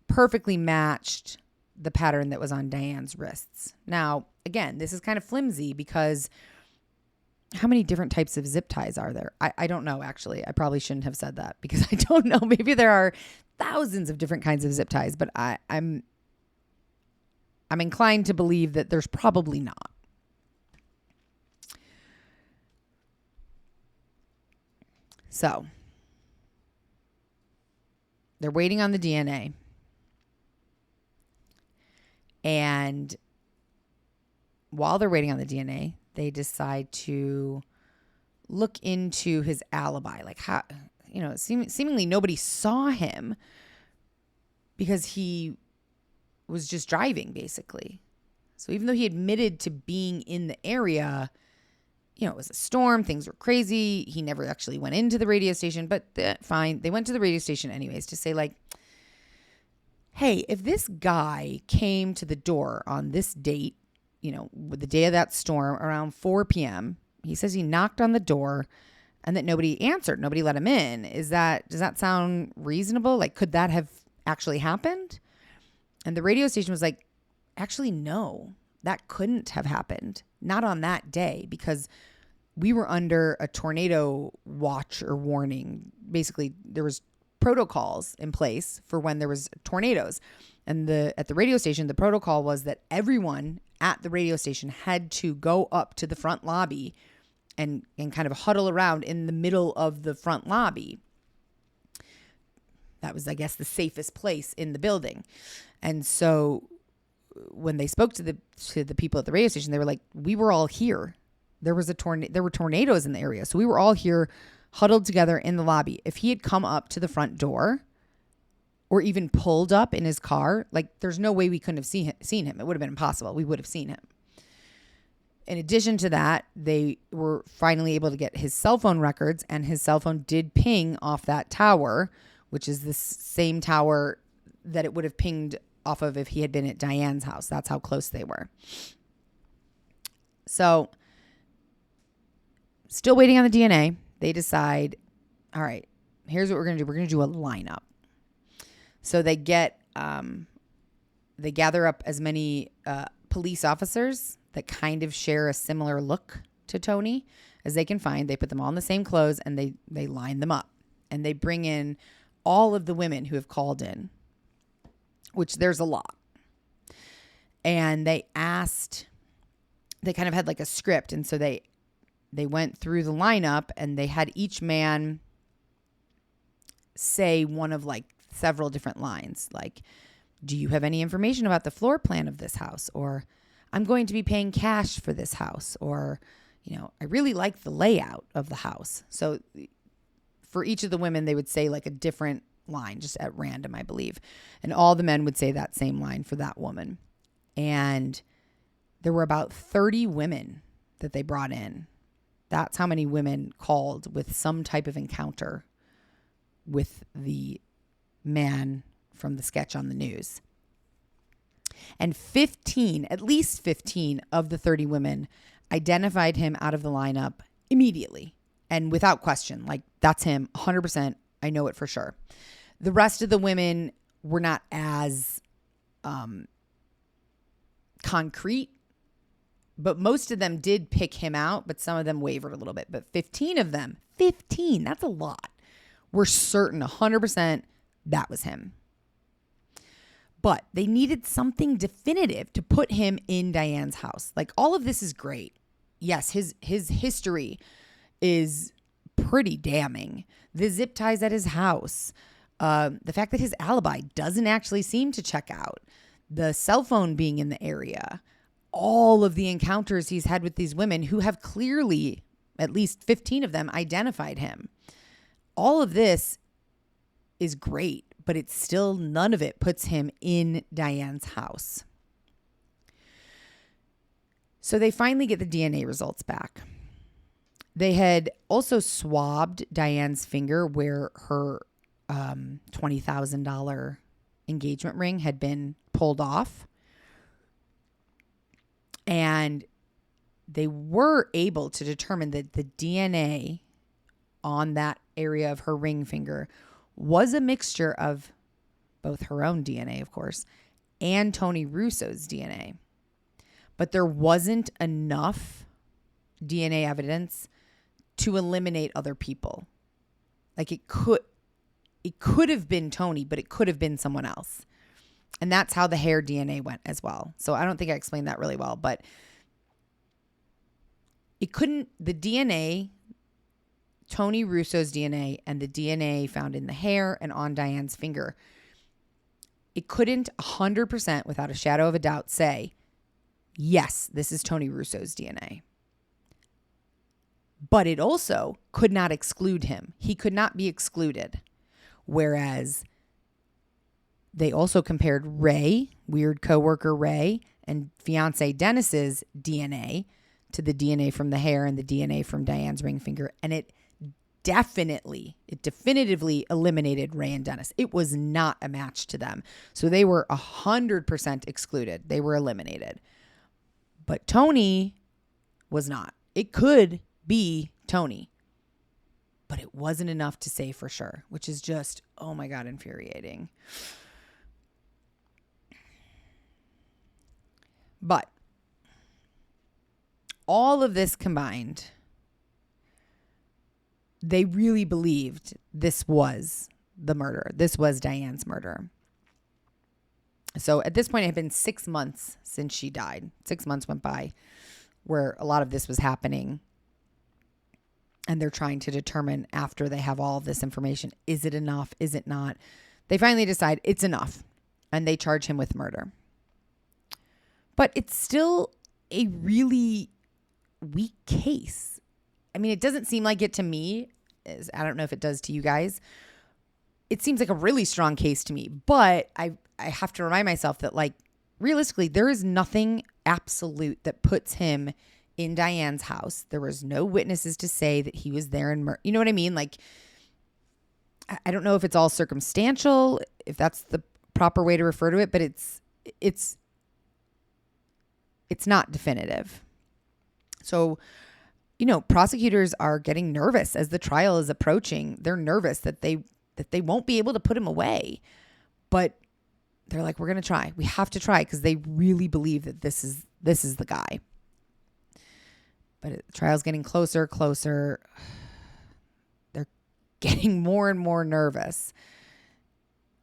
A: perfectly matched the pattern that was on Diane's wrists. Now, again, this is kind of flimsy because how many different types of zip ties are there? I don't know, actually. I probably shouldn't have said that because I don't know. Maybe there are thousands of different kinds of zip ties, but I'm inclined to believe that there's probably not. So they're waiting on the DNA. And while they're waiting on the DNA, they decide to look into his alibi. Like how, seemingly nobody saw him because he was just driving, basically. So even though he admitted to being in the area, it was a storm, things were crazy. He never actually went into the radio station, but fine. They went to the radio station anyways to say, like, hey, if this guy came to the door on this date, the day of that storm around 4 p.m., he says he knocked on the door and that nobody answered, nobody let him in. Does that sound reasonable? Like, could that have actually happened? And the radio station was like, actually, no, that couldn't have happened. Not on that day, because we were under a tornado watch or warning. Basically, there was protocols in place for when there was tornadoes. And at the radio station, the protocol was that everyone at the radio station had to go up to the front lobby and kind of huddle around in the middle of the front lobby. That was, I guess, the safest place in the building. And so when they spoke to the people at the radio station, they were like, we were all here. There were tornadoes in the area. So we were all here huddled together in the lobby. If he had come up to the front door or even pulled up in his car, like, there's no way we couldn't have seen him. It would have been impossible. We would have seen him. In addition to that, they were finally able to get his cell phone records, and his cell phone did ping off that tower, which is the same tower that it would have pinged off of if he had been at Diane's house. That's how close they were. So, still waiting on the DNA. They decide, all right, here's what we're going to do. We're going to do a lineup. So they gather up as many police officers that kind of share a similar look to Tony as they can find. They put them all in the same clothes and they line them up. And they bring in all of the women who have called in, which there's a lot. And they kind of had like a script. And so they went through the lineup and they had each man say one of like several different lines. Like, do you have any information about the floor plan of this house? Or, I'm going to be paying cash for this house. Or, I really like the layout of the house. So for each of the women, they would say like a different line, just at random, I believe. And all the men would say that same line for that woman. And there were about 30 women that they brought in. That's how many women called with some type of encounter with the man from the sketch on the news. And at least 15 of the 30 women identified him out of the lineup immediately and without question. Like, that's him, 100%. I know it for sure. The rest of the women were not as concrete, but most of them did pick him out, but some of them wavered a little bit. But 15 of them, 15, that's a lot, were certain 100% that was him. But they needed something definitive to put him in Diane's house. Like, all of this is great. Yes, his history is pretty damning. The zip ties at his house, the fact that his alibi doesn't actually seem to check out, the cell phone being in the area, all of the encounters he's had with these women who have clearly, at least 15 of them, identified him. All of this is great, but it's still, none of it puts him in Diane's house. So they finally get the DNA results back. They had also swabbed Diane's finger where her $20,000 engagement ring had been pulled off. And they were able to determine that the DNA on that area of her ring finger was a mixture of both her own DNA, of course, and Tony Russo's DNA. But there wasn't enough DNA evidence to eliminate other people. Like, it could have been Tony, but it could have been someone else. And that's how the hair DNA went as well. So I don't think I explained that really well, but the DNA, Tony Russo's DNA and the DNA found in the hair and on Diane's finger, it couldn't 100% without a shadow of a doubt say, yes, this is Tony Russo's DNA. But it also could not exclude him. He could not be excluded. Whereas they also compared Ray, weird coworker Ray, and fiance Dennis's DNA to the DNA from the hair and the DNA from Diane's ring finger. And it definitively eliminated Ray and Dennis. It was not a match to them. So they were 100% excluded. They were eliminated. But Tony was not. It could be Tony, but it wasn't enough to say for sure, which is just, oh my God, infuriating. But all of this combined, they really believed this was the murder. This was Diane's murder. So at this point, it had been 6 months since she died. 6 months went by where a lot of this was happening. And they're trying to determine, after they have all of this information, is it enough? Is it not? They finally decide it's enough, and they charge him with murder. But it's still a really weak case. I mean, it doesn't seem like it to me. I don't know if it does to you guys. It seems like a really strong case to me, but I have to remind myself that, like, realistically, there is nothing absolute that puts him in Diane's house. There was no witnesses to say that he was there and you know what I mean? Like, I don't know if it's all circumstantial, if that's the proper way to refer to it, but it's not definitive. So, you know, prosecutors are getting nervous as the trial is approaching. They're nervous that they won't be able to put him away. But they're like, we're going to try. We have to try, because they really believe that this is the guy. But the trial's getting closer. They're getting more and more nervous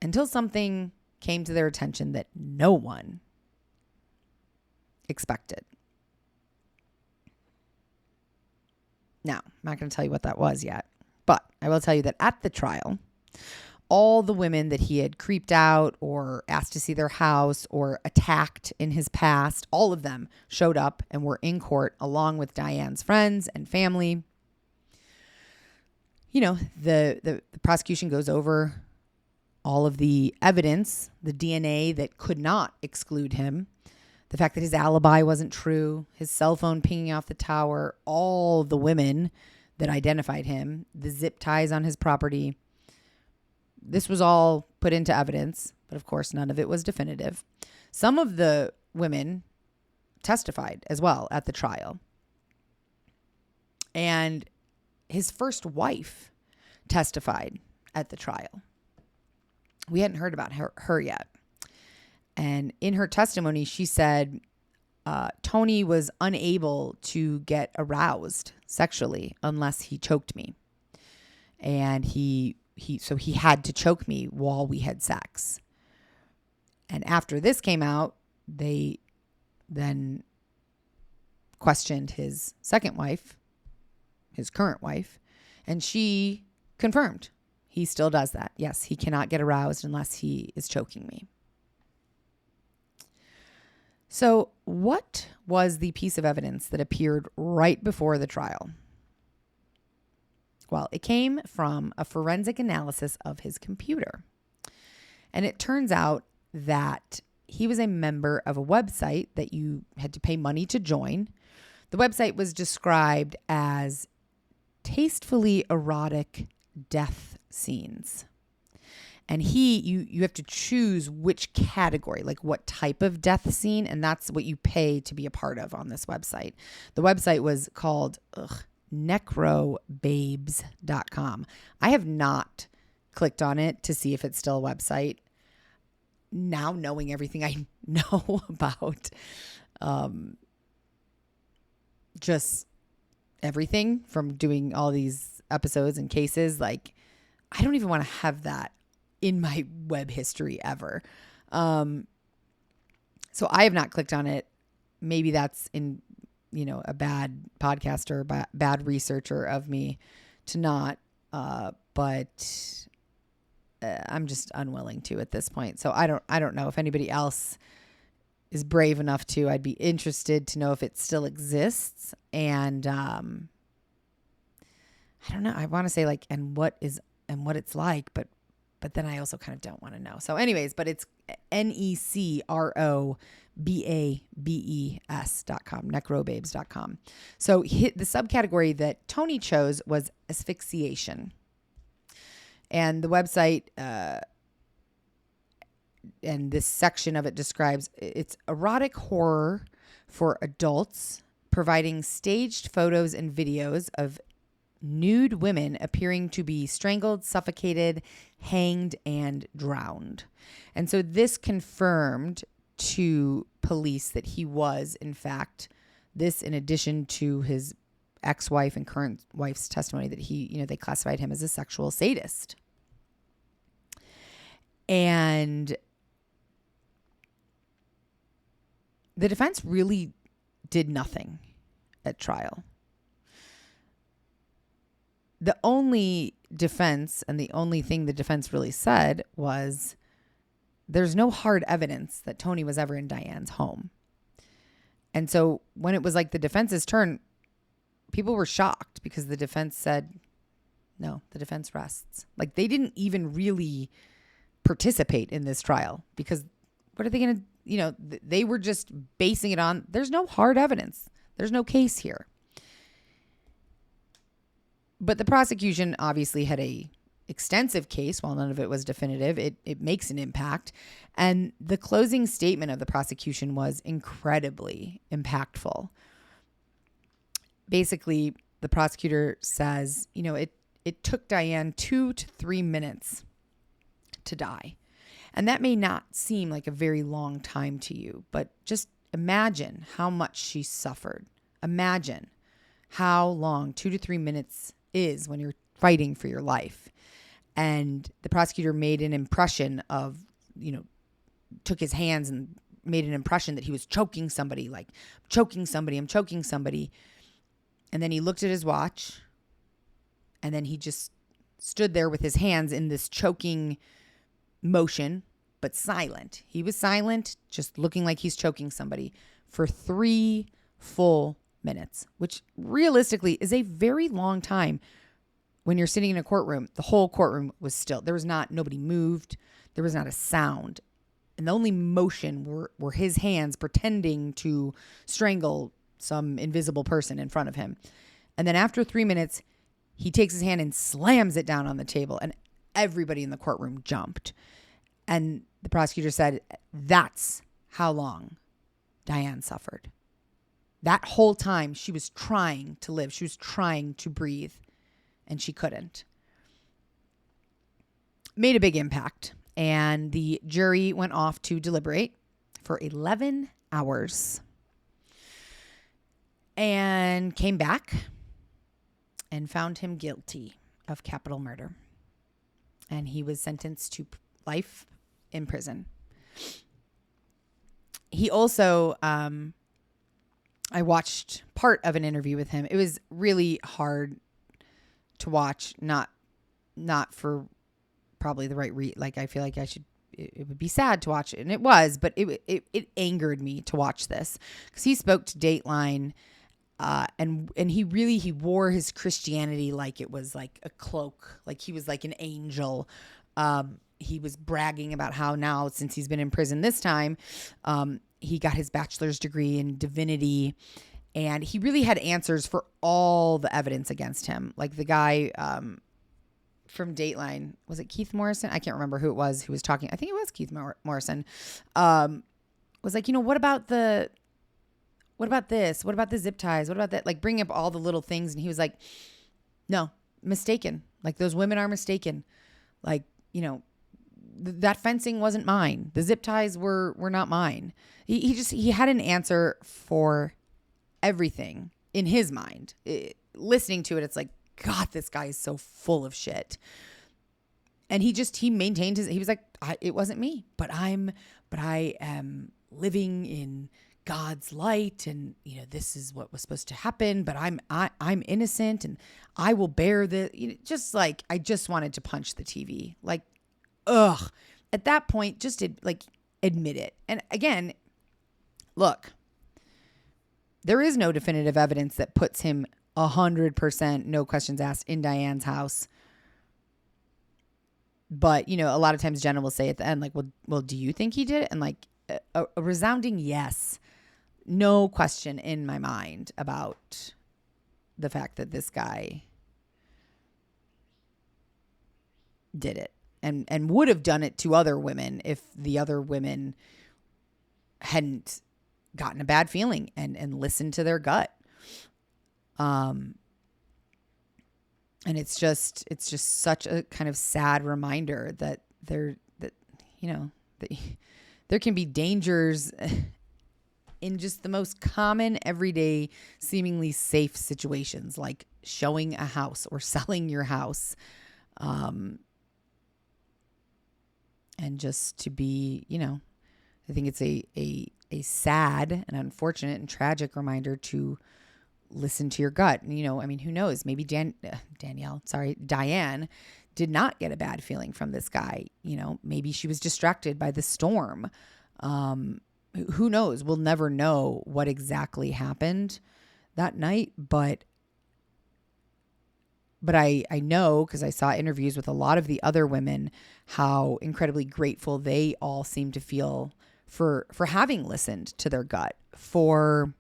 A: until something came to their attention that no one expected. Now, I'm not going to tell you what that was yet, but I will tell you that at the trial, all the women that he had creeped out or asked to see their house or attacked in his past, all of them showed up and were in court along with Diane's friends and family. You know, the prosecution goes over all of the evidence, the DNA that could not exclude him, the fact that his alibi wasn't true, his cell phone pinging off the tower, all the women that identified him, the zip ties on his property. This was all put into evidence, but of course, none of it was definitive. Some of the women testified as well at the trial. And his first wife testified at the trial. We hadn't heard about her yet. And in her testimony, she said, Tony was unable to get aroused sexually unless he choked me. And so he had to choke me while we had sex. And after this came out, they then questioned his second wife, his current wife, and she confirmed he still does that. Yes, he cannot get aroused unless he is choking me. So what was the piece of evidence that appeared right before the trial? Well, it came from a forensic analysis of his computer. And it turns out that he was a member of a website that you had to pay money to join. The website was described as tastefully erotic death scenes. And you have to choose which category, like what type of death scene, and that's what you pay to be a part of on this website. The website was called necrobabes.com. I have not clicked on it to see if it's still a website. Now knowing everything I know about just everything from doing all these episodes and cases, like I don't even want to have that in my web history ever. So I have not clicked on it. Maybe that's in, a bad podcaster, bad researcher of me to not, but I'm just unwilling to at this point. So I don't know if anybody else is brave enough to. I'd be interested to know if it still exists. And I don't know. I want to say and what it's like, but then I also kind of don't want to know. So anyways, but it's necrobabes.com, necrobabes.com. So the subcategory that Tony chose was asphyxiation. And the website, and this section of it describes it's erotic horror for adults, providing staged photos and videos of nude women appearing to be strangled, suffocated, hanged, and drowned. And so this confirmed to police that he was, in fact, this in addition to his ex-wife and current wife's testimony that they classified him as a sexual sadist. And the defense really did nothing at trial. The only defense and the only thing the defense really said was there's no hard evidence that Tony was ever in Diane's home. And so when it was like the defense's turn, people were shocked because the defense said, no, the defense rests. Like they didn't even really participate in this trial because what are they going to, they were just basing it on, there's no hard evidence. There's no case here. But the prosecution obviously had a extensive case. While none of it was definitive, it makes an impact. And the closing statement of the prosecution was incredibly impactful. Basically, the prosecutor says, it took Diane 2 to 3 minutes to die. And that may not seem like a very long time to you, but just imagine how much she suffered. Imagine how long 2 to 3 minutes is when you're fighting for your life. And the prosecutor made an impression of, took his hands and made an impression that he was choking somebody, I'm choking somebody. And then he looked at his watch and then he just stood there with his hands in this choking motion, but silent. He was silent, just looking like he's choking somebody for 3 full minutes, which realistically is a very long time. When you're sitting in a courtroom, the whole courtroom was still. Nobody moved. There was not a sound. And the only motion were his hands pretending to strangle some invisible person in front of him. And then after 3 minutes, he takes his hand and slams it down on the table. And everybody in the courtroom jumped. And the prosecutor said, that's how long Diane suffered. That whole time she was trying to live. She was trying to breathe. And she couldn't. Made a big impact. And the jury went off to deliberate for 11 hours. and came back and found him guilty of capital murder. And he was sentenced to life in prison. He also, I watched part of an interview with him. It was really hard to watch, not for probably the right I feel like it would be sad to watch it, and it was, but it angered me to watch this because he spoke to Dateline, and he wore his Christianity like it was like a cloak, like he was like an angel. He was bragging about how now, since he's been in prison this time, he got his bachelor's degree in divinity, and he really had answers for all the evidence against him. Like the guy from Dateline, was it Keith Morrison? I can't remember who it was who was talking. I think it was Keith Morrison. Was like, what about this? What about the zip ties? What about that? Like bringing up all the little things. And he was like, no, mistaken. Like those women are mistaken. Like, that fencing wasn't mine. The zip ties were not mine. He had an answer for everything in his mind. Listening to it, it's like, God, this guy is so full of shit. And he maintained he was like, it wasn't me, but I am living in God's light, and this is what was supposed to happen, but I'm innocent, and I will bear just like, I just wanted to punch the TV. Like, ugh. At that point, just admit it. And again, look, there is no definitive evidence that puts him 100%, no questions asked, in Diane's house. But, a lot of times Jenna will say at the end, like, well, do you think he did it? And like a resounding yes. No question in my mind about the fact that this guy did it and would have done it to other women if the other women hadn't gotten a bad feeling and listened to their gut. And it's just such a kind of sad reminder that there can be dangers in just the most common, everyday, seemingly safe situations, like showing a house or selling your house. And just to be, I think it's a sad and unfortunate and tragic reminder to listen to your gut. And, who knows? Maybe Diane did not get a bad feeling from this guy. Maybe she was distracted by the storm. Who knows? We'll never know what exactly happened that night, but I know, because I saw interviews with a lot of the other women, how incredibly grateful they all seem to feel for having listened to their gut, for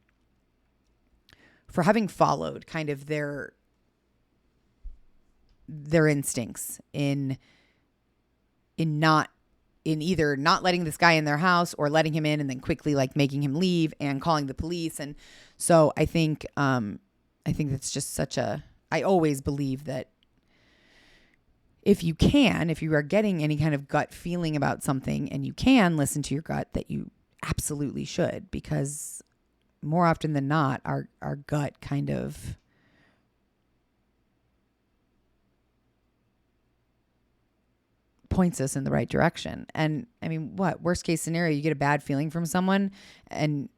A: having followed kind of their instincts in either not letting this guy in their house or letting him in and then quickly like making him leave and calling the police. And so I think that's just I always believe that if you are getting any kind of gut feeling about something and you can listen to your gut, that you absolutely should, because more often than not, our gut kind of points us in the right direction. And I mean, worst case scenario, you get a bad feeling from someone and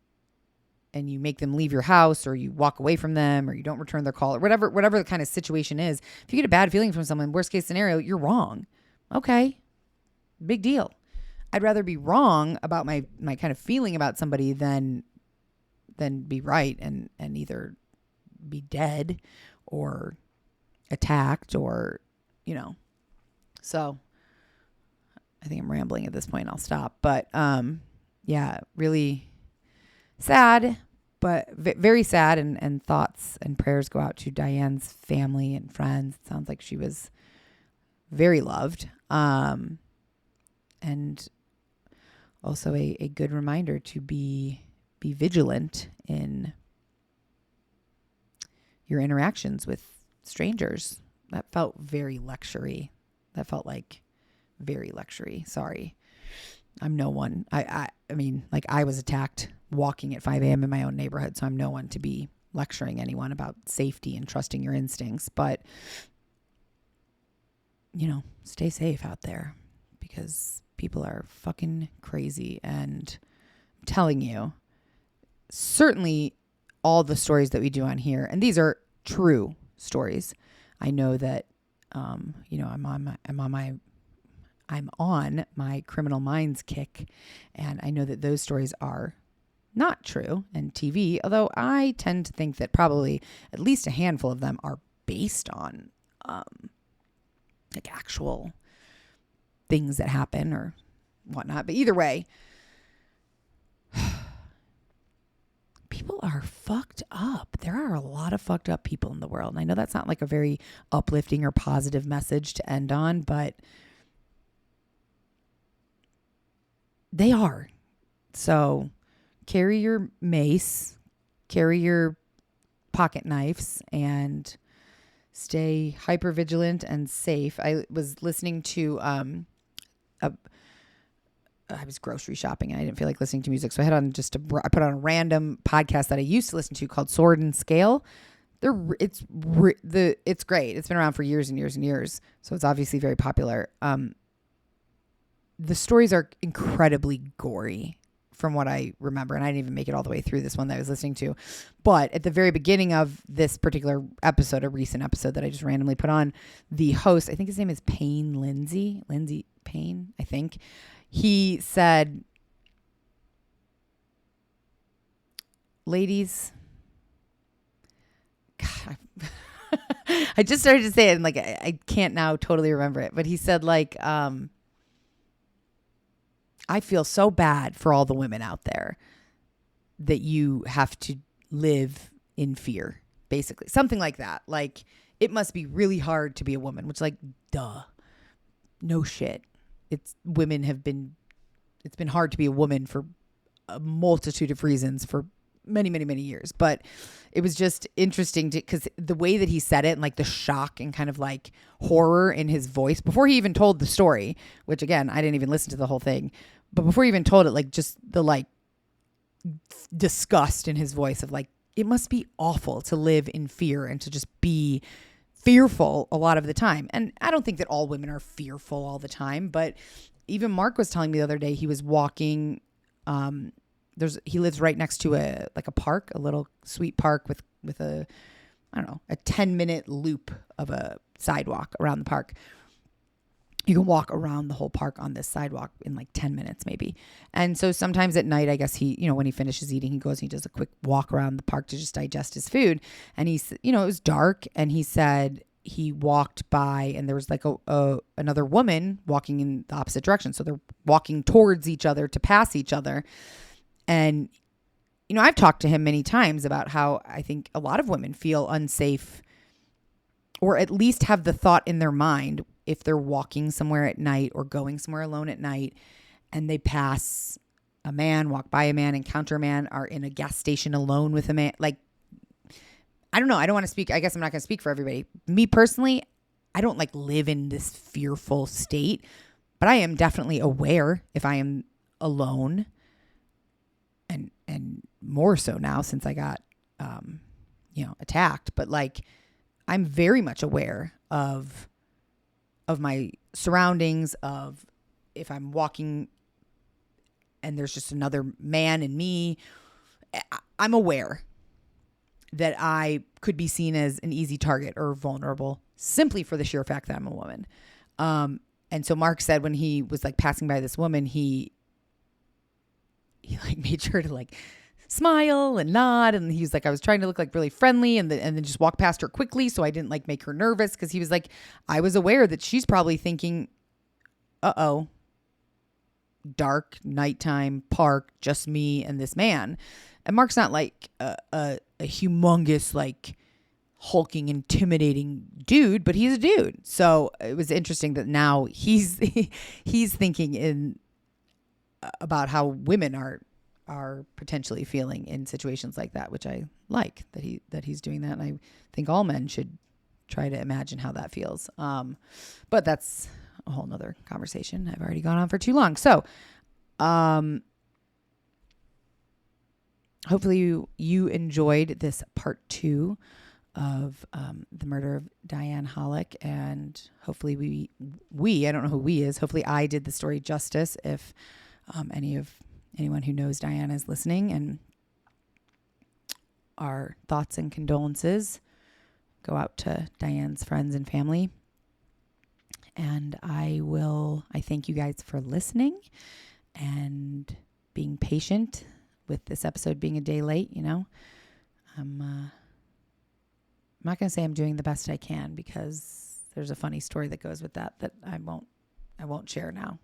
A: you make them leave your house, or you walk away from them, or you don't return their call, or whatever the kind of situation is. If you get a bad feeling from someone, worst case scenario, you're wrong. Okay. Big deal. I'd rather be wrong about my kind of feeling about somebody than be right and either be dead or attacked or, so I think I'm rambling at this point. I'll stop. But, yeah, really sad, but very sad, and thoughts and prayers go out to Diane's family and friends. It sounds like she was very loved. And also a good reminder to be vigilant in your interactions with strangers. That felt very lecture-y. That felt like very lecture-y. Sorry. I'm no one. I mean, like, I was attacked walking at 5 a.m. in my own neighborhood, so I'm no one to be lecturing anyone about safety and trusting your instincts, but stay safe out there because people are fucking crazy. And I'm telling you, certainly all the stories that we do on here, and these are true stories. I know that, I'm on my Criminal Minds kick, and I know that those stories are not true and TV, although I tend to think that probably at least a handful of them are based on like actual things that happen or whatnot. But either way, people are fucked up. There are a lot of fucked up people in the world. And I know that's not like a very uplifting or positive message to end on, but they are. So carry your mace, carry your pocket knives, and stay hyper vigilant and safe. I was listening to I was grocery shopping and I didn't feel like listening to music, so I put on a random podcast that I used to listen to called Sword and Scale. It's great. It's been around for years and years and years, so it's obviously very popular. The stories are incredibly gory from what I remember, and I didn't even make it all the way through this one that I was listening to. But at the very beginning of this particular episode, a recent episode that I just randomly put on, the host, I think his name is Lindsay Payne, I think. He said, ladies, God, I just started to say it and like, I can't now totally remember it, but he said like, I feel so bad for all the women out there that you have to live in fear, basically. Something like that. Like, it must be really hard to be a woman, which like, duh. No shit. It's been hard to be a woman for a multitude of reasons for many, many, many years. But it was just interesting because the way that he said it and like the shock and kind of like horror in his voice before he even told the story, which again, I didn't even listen to the whole thing, but before he even told it, like just the like disgust in his voice of like, it must be awful to live in fear and to just be fearful a lot of the time. And I don't think that all women are fearful all the time, but even Mark was telling me the other day, he was walking, he lives right next to a park, a little sweet park with a 10-minute loop of a sidewalk around the park. You can walk around the whole park on this sidewalk in like 10 minutes maybe. And so sometimes at night, I guess he, when he finishes eating, he goes and he does a quick walk around the park to just digest his food. And he's, it was dark, and he said he walked by and there was like another woman walking in the opposite direction. So they're walking towards each other to pass each other. And, I've talked to him many times about how I think a lot of women feel unsafe, or at least have the thought in their mind if they're walking somewhere at night or going somewhere alone at night and they pass a man, walk by a man, encounter a man, are in a gas station alone with a man. Like, I don't know. I don't want to speak. I guess I'm not going to speak for everybody. Me personally, I don't like live in this fearful state, but I am definitely aware if I am alone, and more so now since I got, attacked. But like, I'm very much aware of my surroundings, of if I'm walking and there's just another man and me. I'm aware that I could be seen as an easy target or vulnerable simply for the sheer fact that I'm a woman. And so Mark said when he was like passing by this woman, he like made sure to like smile and nod. And he was like, I was trying to look like really friendly and then just walk past her quickly. So I didn't like make her nervous. Cause he was like, I was aware that she's probably thinking, dark nighttime park, just me and this man. And Mark's not like a humongous, like hulking, intimidating dude, but he's a dude. So it was interesting that now he's thinking about how women are potentially feeling in situations like that, which I like that he's doing that. And I think all men should try to imagine how that feels. But that's a whole nother conversation. I've already gone on for too long. So, hopefully you enjoyed this part 2 of the murder of Diane Holik, and hopefully we I don't know who we is. Hopefully I did the story justice. If anyone who knows Diane is listening, and our thoughts and condolences go out to Diane's friends and family. And I thank you guys for listening and being patient with this episode being a day late. I'm not going to say I'm doing the best I can, because there's a funny story that goes with that I won't share now,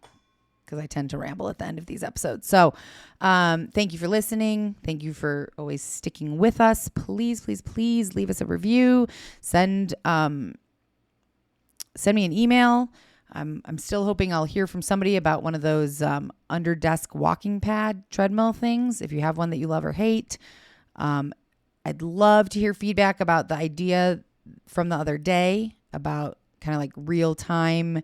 A: because I tend to ramble at the end of these episodes. So thank you for listening. Thank you for always sticking with us. Please, please, please leave us a review. Send me an email. I'm still hoping I'll hear from somebody about one of those under desk walking pad treadmill things. If you have one that you love or hate, I'd love to hear feedback about the idea from the other day about kind of like real time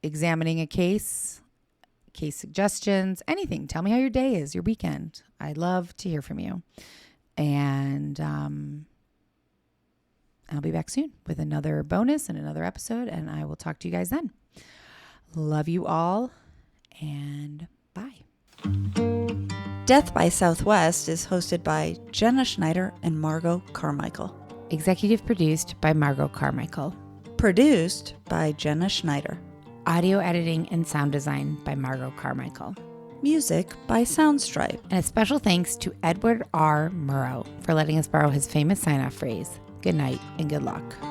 A: examining a case suggestions, anything. Tell me how your day is, your weekend. I'd love to hear from you. And I'll be back soon with another bonus and another episode, and I will talk to you guys then. Love you all, and bye.
B: Death by Southwest is hosted by Jenna Schneider and Margot Carmichael.
A: Executive produced by Margot Carmichael.
B: Produced by Jenna Schneider.
A: Audio editing and sound design by Margot Carmichael.
B: Music by Soundstripe.
A: And a special thanks to Edward R. Murrow for letting us borrow his famous sign-off phrase, "Good night and good luck."